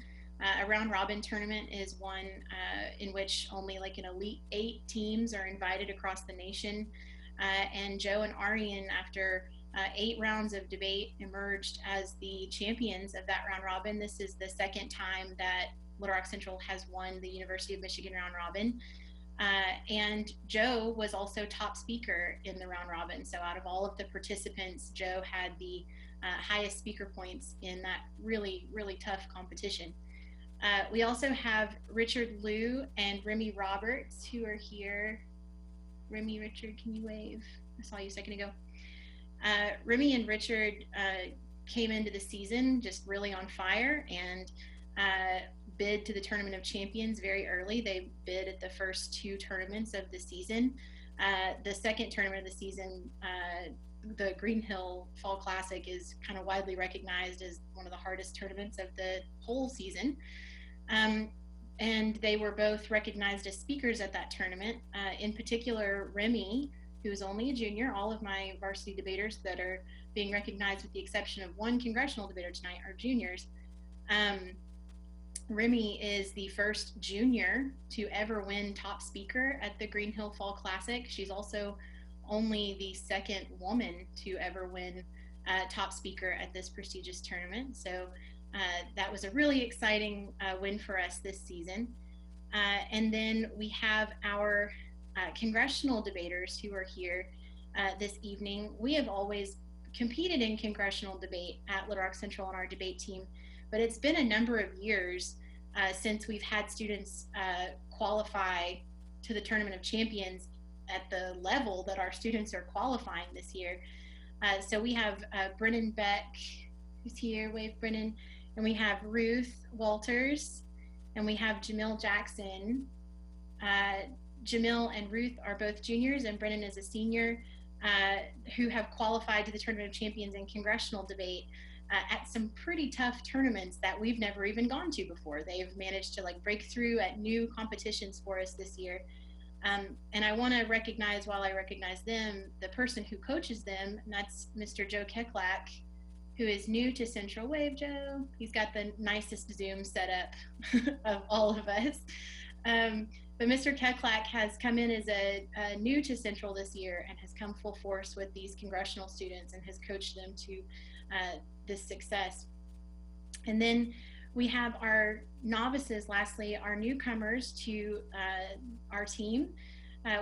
S14: A round robin tournament is one in which only like an elite 8 teams are invited across the nation. And Joe and Arian, after 8 rounds of debate emerged as the champions of that round robin. This is the second time that Little Rock Central has won the University of Michigan round robin. And Joe was also top speaker in the round robin. So out of all of the participants, Joe had the highest speaker points in that really, really tough competition. We also have Richard Liu and Remy Roberts, who are here. Remy, Richard, can you wave? I saw you a second ago. Remy and Richard came into the season just really on fire and bid to the Tournament of Champions very early. They bid at the first 2 tournaments of the season. The second tournament of the season, the Green Hill Fall Classic, is kind of widely recognized as one of the hardest tournaments of the whole season. And they were both recognized as speakers at that tournament. In particular, Remy, who's only a junior. All of my varsity debaters that are being recognized, with the exception of one congressional debater tonight, are juniors. Remy is the first junior to ever win top speaker at the Green Hill Fall Classic. She's also only the second woman to ever win top speaker at this prestigious tournament. So that was a really exciting win for us this season. And then we have our congressional debaters who are here this evening. We have always competed in congressional debate at Little Rock Central on our debate team, but it's been a number of years since we've had students qualify to the Tournament of Champions at the level that our students are qualifying this year. So we have Brennan Beck, who's here, wave Brennan, and we have Ruth Walters, and we have Jamil Jackson. Jamil and Ruth are both juniors, and Brennan is a senior, who have qualified to the Tournament of Champions in congressional debate at some pretty tough tournaments that we've never even gone to before. They've managed to like break through at new competitions for us this year. And I want to recognize, while I recognize them, the person who coaches them, and that's Mr. Joe Keklak, who is new to Central. Wave, Joe. He's got the nicest Zoom setup of all of us. But Mr. Keklak has come in as a new to Central this year and has come full force with these congressional students and has coached them to this success. And then we have our novices, lastly, our newcomers to our team.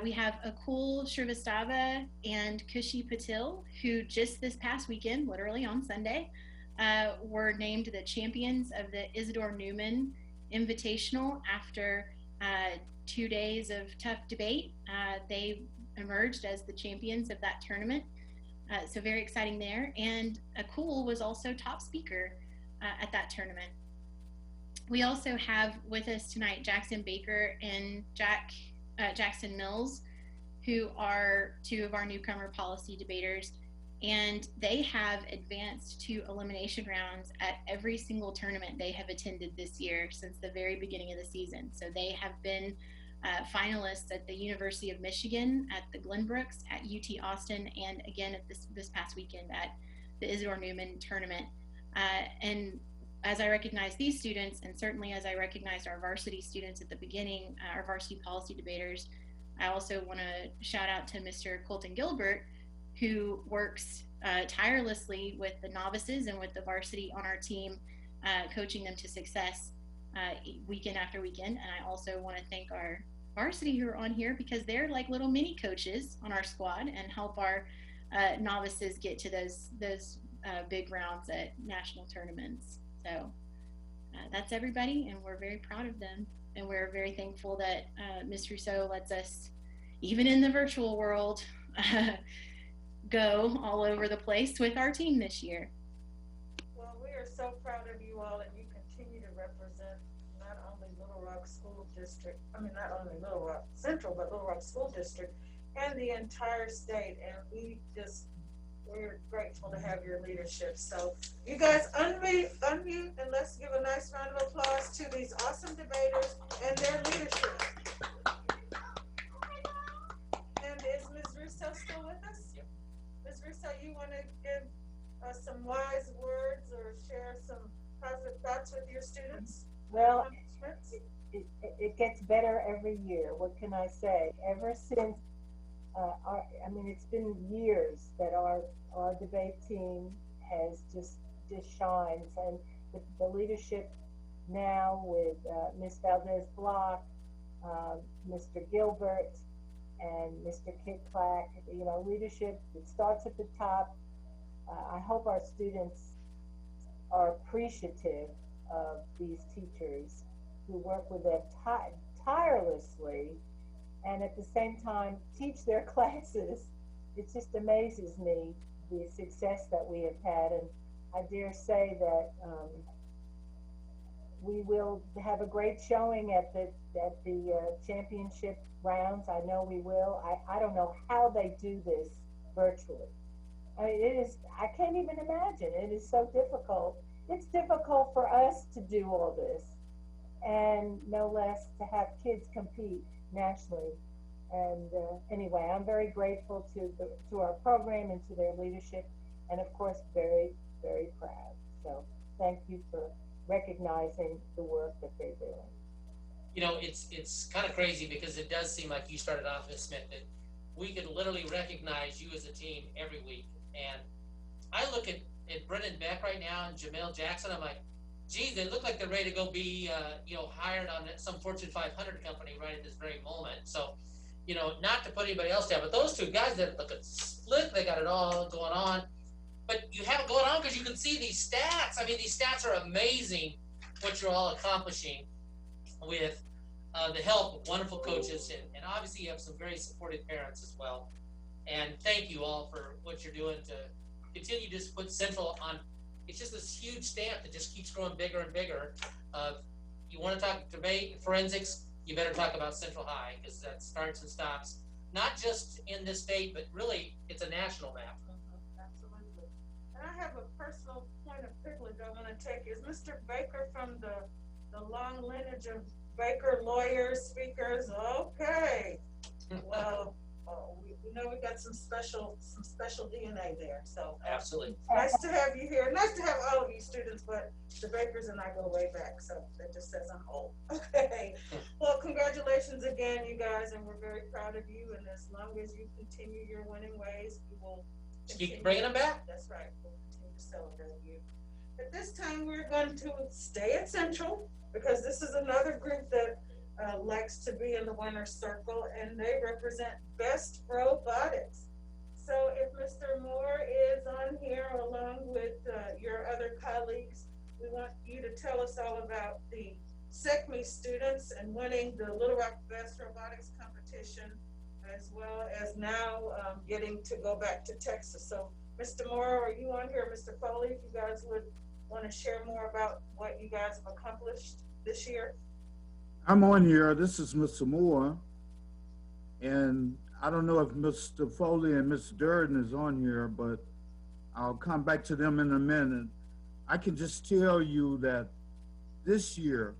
S14: We have Akul Shrivastava and Kushi Patil, who just this past weekend, literally on Sunday, were named the champions of the Isidore Newman Invitational after 2 days of tough debate. They emerged as the champions of that tournament. So very exciting there. And Akul was also top speaker at that tournament. We also have with us tonight Jackson Baker and Jackson Mills, who are 2 of our newcomer policy debaters, and they have advanced to elimination rounds at every single tournament they have attended this year since the very beginning of the season. So they have been finalists at the University of Michigan, at the Glenbrooks, at UT Austin, and again at this past weekend at the Isidore Newman tournament. And as I recognize these students, and certainly as I recognized our varsity students at the beginning, our varsity policy debaters, I also want to shout out to Mr. Colton Gilbert, who works tirelessly with the novices and with the varsity on our team, coaching them to success weekend after weekend. And I also want to thank our varsity who are on here, because they're like little mini coaches on our squad and help our novices get to those big rounds at national tournaments. So that's everybody, and we're very proud of them, and we're very thankful that Ms. Rousseau lets us, even in the virtual world, go all over the place with our team this year.
S1: Well, we are so proud of you all, and you continue to represent not only Little Rock School District, not only Little Rock Central, but Little Rock School District and the entire state. And we're grateful to have your leadership. So you guys unmute, and let's give a nice round of applause to these awesome debaters and their leadership. And is Ms. Russo still with us? Yep. Ms. Russo, you want to give some wise words or share some positive thoughts with your students?
S3: Well, it gets better every year. What can I say? Ever since, mean, it's been years that our debate team has just shines, and with the leadership now with Ms. Valdez Block, Mr. Gilbert, and Mr. Kicklack, you know, leadership, it starts at the top. I hope our students are appreciative of these teachers who work with them tirelessly and at the same time teach their classes. It just amazes me the success that we have had, and I dare say that we will have a great showing at the championship rounds. I know we will. I don't know how they do this virtually. I mean, I can't even imagine. It is so difficult. It's difficult for us to do all this, and no less to have kids compete nationally. And anyway, I'm very grateful to our program and to their leadership, and of course, very, very proud. So thank you for recognizing the work that they're doing.
S2: You know, it's kind of crazy because it does seem like you started off, Ms. Smith, that we could literally recognize you as a team every week. And I look at Brendan Beck right now and Jamel Jackson. I'm like, geez, they look like they're ready to go be, you know, hired on some Fortune 500 company right at this very moment. So, you know, not to put anybody else down, but those two guys that look slick, they got it all going on. But you have it going on because you can see these stats. I mean, these stats are amazing what you're all accomplishing with the help of wonderful coaches. And obviously you have some very supportive parents as well. And thank you all for what you're doing to continue to just put Central on. It's just this huge stamp that just keeps growing bigger and bigger. You want to talk debate and forensics, you better talk about Central High, because that starts and stops, not just in this state, but really it's a national map.
S1: Absolutely. And I have a personal point of privilege I want to take. Is Mr. Baker from the long lineage of Baker lawyers, speakers? Okay. Well, we know we got some special DNA there. So
S2: absolutely.
S1: Nice to have you here. Nice to have all of you students, but the Bakers and I go way back, so that just says I'm old. Okay. Well, congratulations again, you guys, and we're very proud of you. And as long as you continue your winning ways, we will
S2: keep bringing them back.
S1: That's right. We'll continue to celebrate you. At this time, we're going to stay at Central because this is another group that likes to be in the winner's circle, and they represent Best Robotics. So if Mr. Moore is on here along with your other colleagues, we want you to tell us all about the SECME students and winning the Little Rock Best Robotics competition, as well as now getting to go back to Texas. So Mr. Moore, are you on here? Mr. Foley, if you guys would want to share more about what you guys have accomplished this year.
S15: I'm on here. This is Mr. Moore. And I don't know if Mr. Foley and Mr. Durden is on here, but I'll come back to them in a minute. I can just tell you that this year,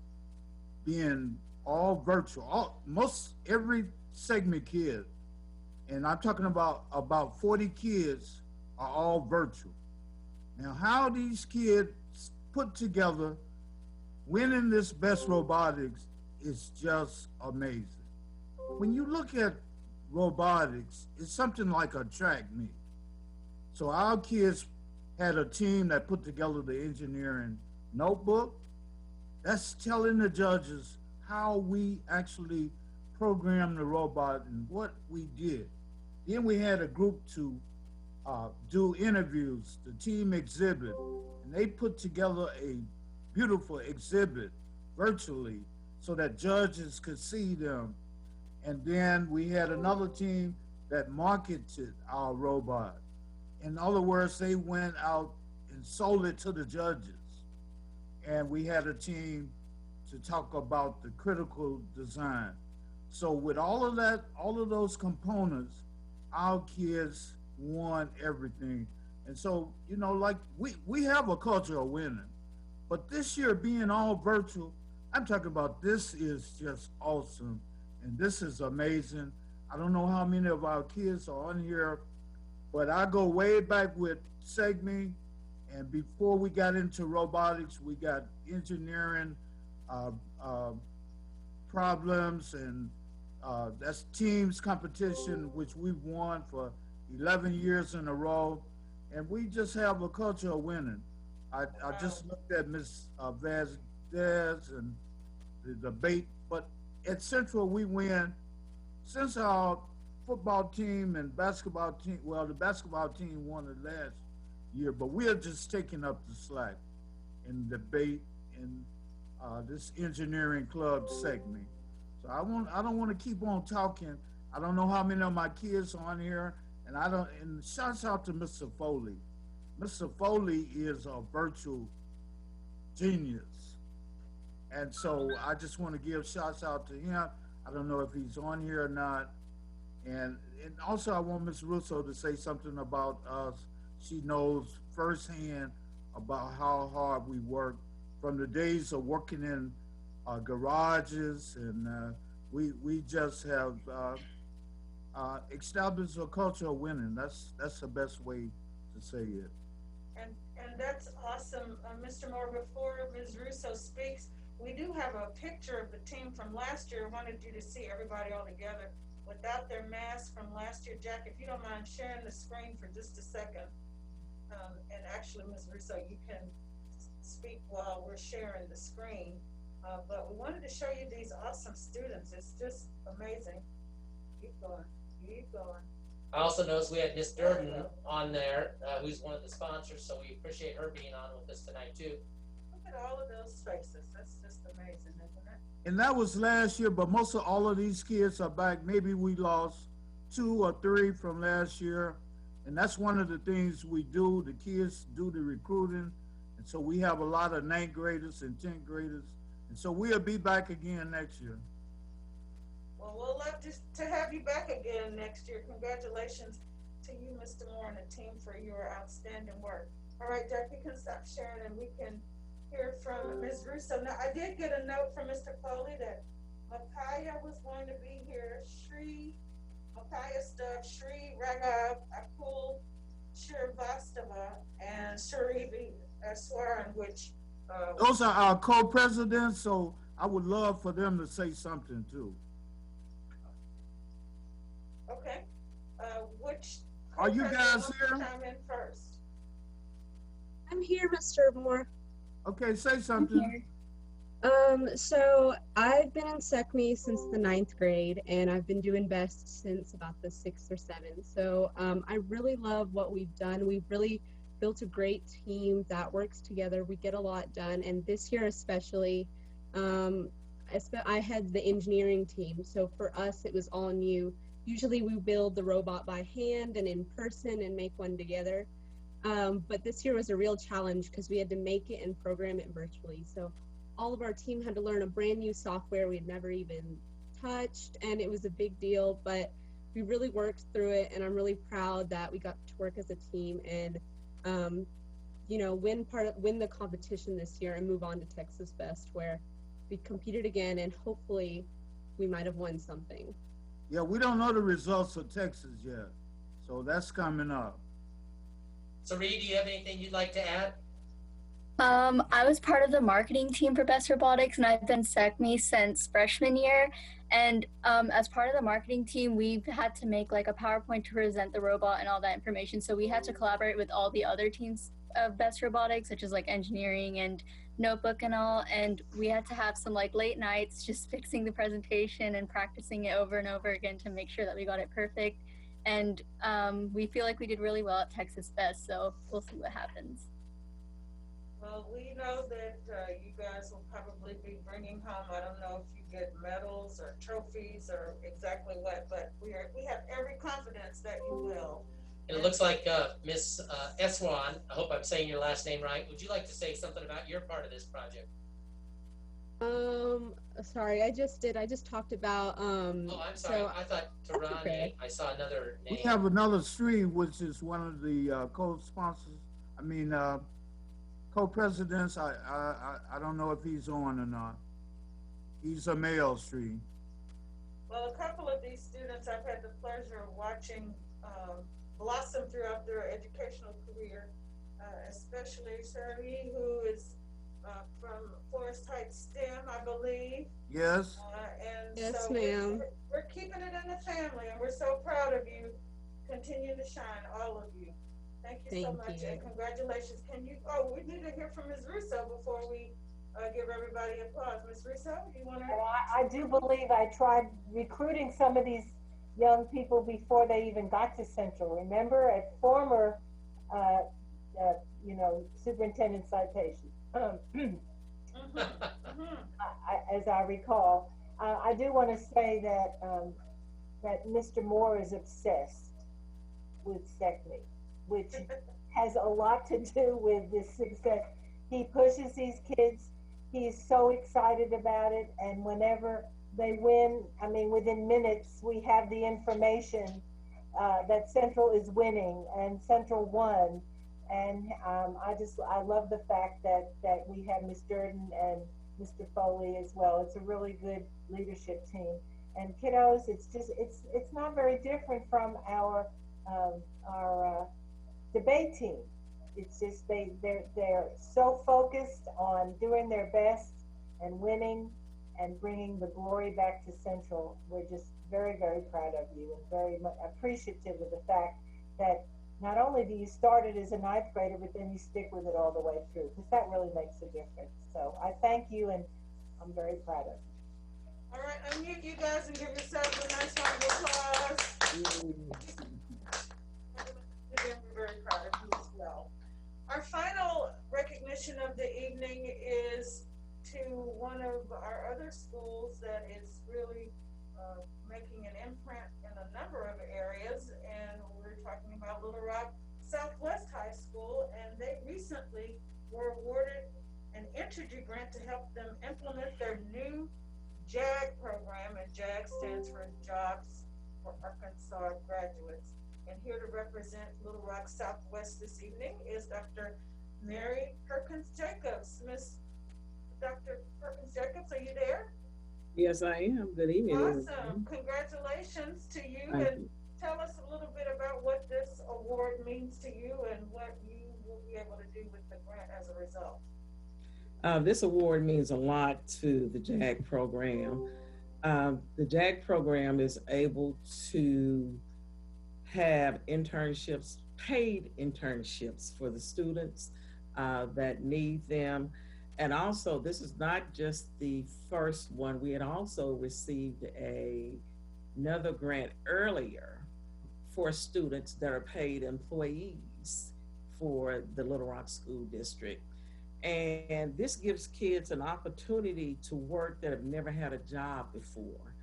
S15: being all virtual, most every segment kid, and I'm talking about 40 kids are all virtual. Now, how these kids put together winning this Best Robotics is just amazing. When you look at robotics, it's something like a track meet. So our kids had a team that put together the engineering notebook. That's telling the judges how we actually programmed the robot and what we did. Then we had a group to do interviews, the team exhibit, and they put together a beautiful exhibit virtually so that judges could see them. And then we had another team that marketed our robot. In other words, they went out and sold it to the judges. And we had a team to talk about the critical design. So with all of that, all of those components, our kids won everything. And so, you know, like we have a culture of winning, but this year being all virtual, I'm talking about this is just awesome. And this is amazing. I don't know how many of our kids are on here, but I go way back with SEGME. And before we got into robotics, we got engineering problems and That's teams competition, which we've won for 11 years in a row. And we just have a culture of winning. I just looked at Ms. Vaz and the debate, but at Central we win since our football team and basketball team, well, the basketball team won it last year, but we are just taking up the slack in debate in this engineering club segment. So I don't want to keep on talking. I don't know how many of my kids are on here, and shouts out to Mr. Foley. Mr. Foley is a virtual genius. And so I just want to give shouts out to him. I don't know if he's on here or not. And also I want Ms. Russo to say something about us. She knows firsthand about how hard we work from the days of working in garages, and we just have established a culture of winning. That's the best way to say it.
S1: And that's awesome. Mr. Moore, before Ms. Russo speaks, we do have a picture of the team from last year. I wanted you to see everybody all together without their masks from last year. Jack, if you don't mind sharing the screen for just a second. And actually, Ms. Russo, you can speak while we're sharing the screen. But we wanted to show you these awesome students. It's just amazing. Keep going, keep going.
S2: I also noticed we had Miss Durden on there, who's one of the sponsors, so we appreciate her being on with us tonight too.
S1: Look at all of those faces. That's just amazing, isn't it?
S15: And that was last year, but most of all of these kids are back. Maybe we lost 2 or 3 from last year. And that's one of the things we do. The kids do the recruiting. And so we have a lot of 9th graders and 10th graders. And so we'll be back again next year.
S1: Well, we'll love to have you back again next year. Congratulations to you, Mr. Moore, and the team for your outstanding work. All right, Jack, you can stop sharing and we can hear from Ms. Russo. Now, I did get a note from Mr. Foley that Makaya was going to be here. Makaya Stubb, Shri Raghav, Akul Shrivastava, and Sharivi Swaran, which
S15: those are our co-presidents, so I would love for them to say something too.
S1: Okay. Which
S15: are you guys here?
S1: Chime in first.
S12: I'm here, Mr. Moore.
S15: Okay, say something.
S12: So I've been in SECME since the 9th grade, and I've been doing BEST since about the 6th or 7th. So I really love what we've done. We've really built a great team that works together. We get a lot done, and this year especially, I had the engineering team. So for us, it was all new. Usually we build the robot by hand and in person and make one together. But this year was a real challenge because we had to make it and program it virtually. So all of our team had to learn a brand new software we'd never even touched, and it was a big deal, but we really worked through it, and I'm really proud that we got to work as a team and you know, win the competition this year and move on to Texas Best, where we competed again, and hopefully we might have won something.
S15: Yeah, we don't know the results of Texas yet, so that's coming up.
S2: So Reed, do you have anything you'd like to add?
S16: I was part of the marketing team for Best Robotics, and I've been SECME since freshman year. And as part of the marketing team, we've had to make like a PowerPoint to present the robot and all that information. So we had to collaborate with all the other teams of Best Robotics, such as like engineering and notebook and all. And we had to have some like late nights just fixing the presentation and practicing it over and over again to make sure that we got it perfect. And we feel like we did really well at Texas Best, so we'll see what happens.
S1: Well, we know that you guys will probably be bringing home, I don't know if you get medals or trophies or exactly what, but we have every confidence that you will.
S2: And it looks like Miss Eswan, I hope I'm saying your last name right. Would you like to say something about your part of this project?
S12: Sorry, I just talked about
S2: oh, I'm sorry. So, I thought Tarani, okay. I saw another name.
S15: We have another stream, which is one of the co-sponsors. Co-presidents. I don't know if he's on or not. He's a male stream.
S1: Well, a couple of these students I've had the pleasure of watching blossom throughout their educational career, especially Shari, who is from Forest Heights STEM, I believe.
S15: Yes.
S1: And
S12: Yes,
S1: so
S12: ma'am.
S1: we're keeping it in the family, and we're so proud of you. Continue to shine, all of you. Thank you so
S12: Thank
S1: much,
S12: you.
S1: and congratulations. We need to hear from Ms. Russo before we give everybody applause. Ms. Russo, you want to?
S3: I do believe I tried recruiting some of these young people before they even got to Central. Remember, a former, Superintendent Citation. As I recall, I do want to say that Mr. Moore is obsessed with SECME, which has a lot to do with this success. He pushes these kids. He's so excited about it, and whenever they win, I mean, within minutes, we have the information that Central is winning, and Central won. And I love the fact that we have Ms. Durden and Mr. Foley as well. It's a really good leadership team. And kiddos, it's not very different from our debate team. It's just they're so focused on doing their best and winning and bringing the glory back to Central. We're just very, very proud of you and very much appreciative of the fact that not only do you start it as a ninth grader, but then you stick with it all the way through, because that really makes a difference. So I thank you, and I'm very proud of you.
S1: All right, unmute you guys and give yourselves a nice round of applause. Again, we're very proud of you as well. Our final recognition of the evening is to one of our other schools that is really making an imprint in a number of areas, and we're talking about Little Rock Southwest High School, and they recently were awarded an Entergy grant to help them implement their new JAG program, and JAG stands for Jobs for Arkansas Graduates. And here to represent Little Rock Southwest this evening is Dr. Mary Perkins-Jacobs. Miss Dr. Perkins-Jacobs, are you there?
S6: Yes, I am. Good evening.
S1: Awesome. Congratulations to you.
S6: Thank you.
S1: Tell us a little bit about what this award means to you and what you will be able to do with the grant as a result.
S6: This award means a lot to the JAG program. The JAG program is able to have internships, paid internships for the students that need them. And also, this is not just the first one. We had also received another grant earlier for students that are paid employees for the Little Rock School District. And this gives kids an opportunity to work that have never had a job before.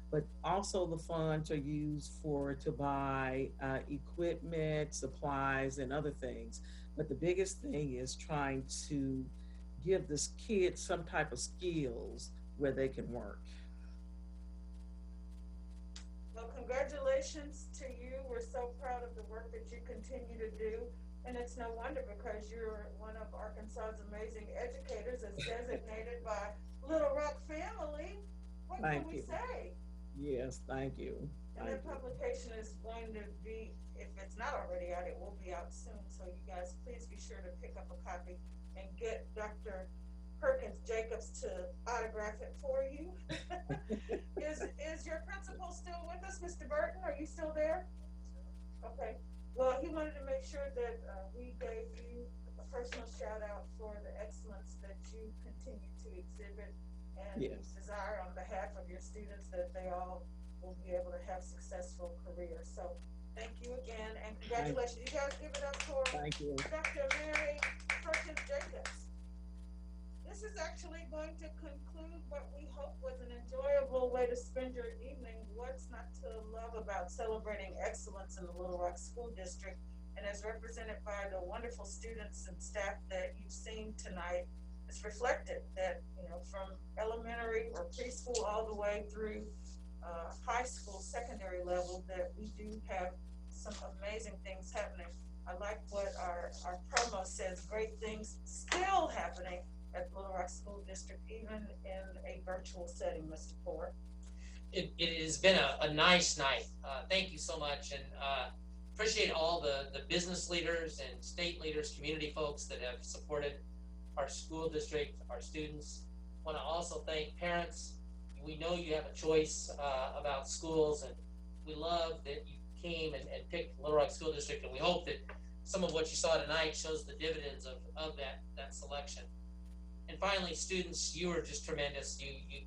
S6: But also the funds are used to buy equipment, supplies, and other things. But the biggest thing is trying to give this kid some type of skills where they can work.
S1: Well, congratulations to you. We're so proud of the work that you continue to do. And it's no wonder, because you're one of Arkansas's amazing educators, as designated by Little Rock Family. What can we say?
S6: Yes, thank you.
S1: And that publication is going to be, if it's not already out, it will be out soon. So you guys, please be sure to pick up a copy and get Dr. Perkins-Jacobs to autograph it for you. Is your principal still with us, Mr. Burton? Are you still there? Okay. Well, he wanted to make sure that we gave you a personal shout out for the excellence that you continue to exhibit, and desire on behalf of your students that they all will be able to have successful careers. So thank you again, and congratulations. You guys give it up for Dr. Mary Perkins-Jacobs. This is actually going to conclude what we hope was an enjoyable way to spend your evening. What's not to love about celebrating excellence in the Little Rock School District, and as represented by the wonderful students and staff that you've seen tonight, it's reflected that, from elementary or preschool all the way through high school, secondary level, that we do have some amazing things happening. I like what our promo says, great things still happening at Little Rock School District, even in a virtual setting, Mr. Poor.
S2: It has been a nice night. Thank you so much, and appreciate all the business leaders and state leaders, community folks that have supported our school district, our students. I want to also thank parents. We know you have a choice about schools, and we love that you came and picked Little Rock School District, and we hope that some of what you saw tonight shows the dividends of that selection. And finally, students, you are just tremendous. You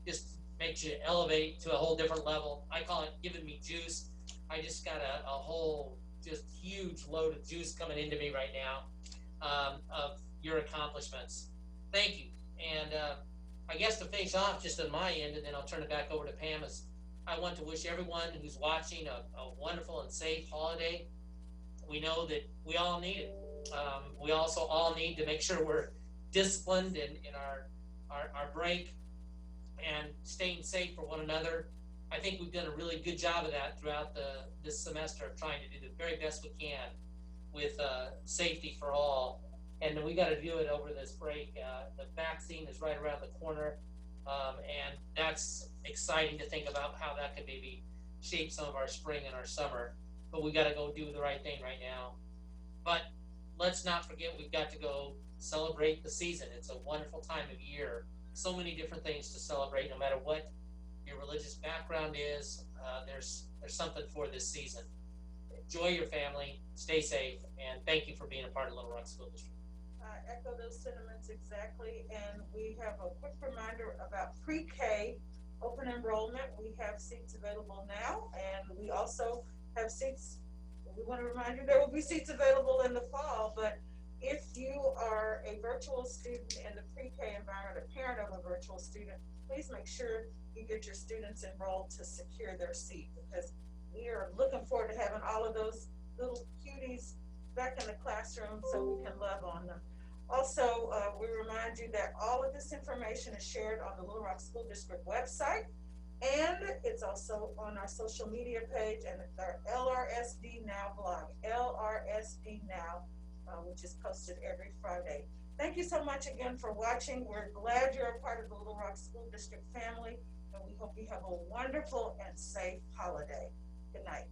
S2: just makes you elevate to a whole different level. I call it giving me juice. I just got a whole just huge load of juice coming into me right now of your accomplishments. Thank you. And I guess to finish off just on my end, and then I'll turn it back over to Pam, is I want to wish everyone who's watching a wonderful and safe holiday. We know that we all need it. We also all need to make sure we're disciplined in our break and staying safe for one another. I think we've done a really good job of that throughout this semester of trying to do the very best we can with safety for all. And we got to do it over this break. The vaccine is right around the corner, and that's exciting to think about how that could maybe shape some of our spring and our summer. But we got to go do the right thing right now. But let's not forget we've got to go celebrate the season. It's a wonderful time of year. So many different things to celebrate, no matter what your religious background is. There's something for this season. Enjoy your family, stay safe, and thank you for being a part of Little Rock School District.
S1: I echo those sentiments exactly, and we have a quick reminder about pre-K open enrollment. We have seats available now, and we also have seats. We want to remind you there will be seats available in the fall, but if you are a virtual student in the pre-K environment, a parent of a virtual student, please make sure you get your students enrolled to secure their seat, because we are looking forward to having all of those little cuties back in the classroom so we can love on them. Also, we remind you that all of this information is shared on the Little Rock School District website, and it's also on our social media page and our LRSD Now blog, LRSD Now, which is posted every Friday. Thank you so much again for watching. We're glad you're a part of the Little Rock School District family, and we hope you have a wonderful and safe holiday. Good night.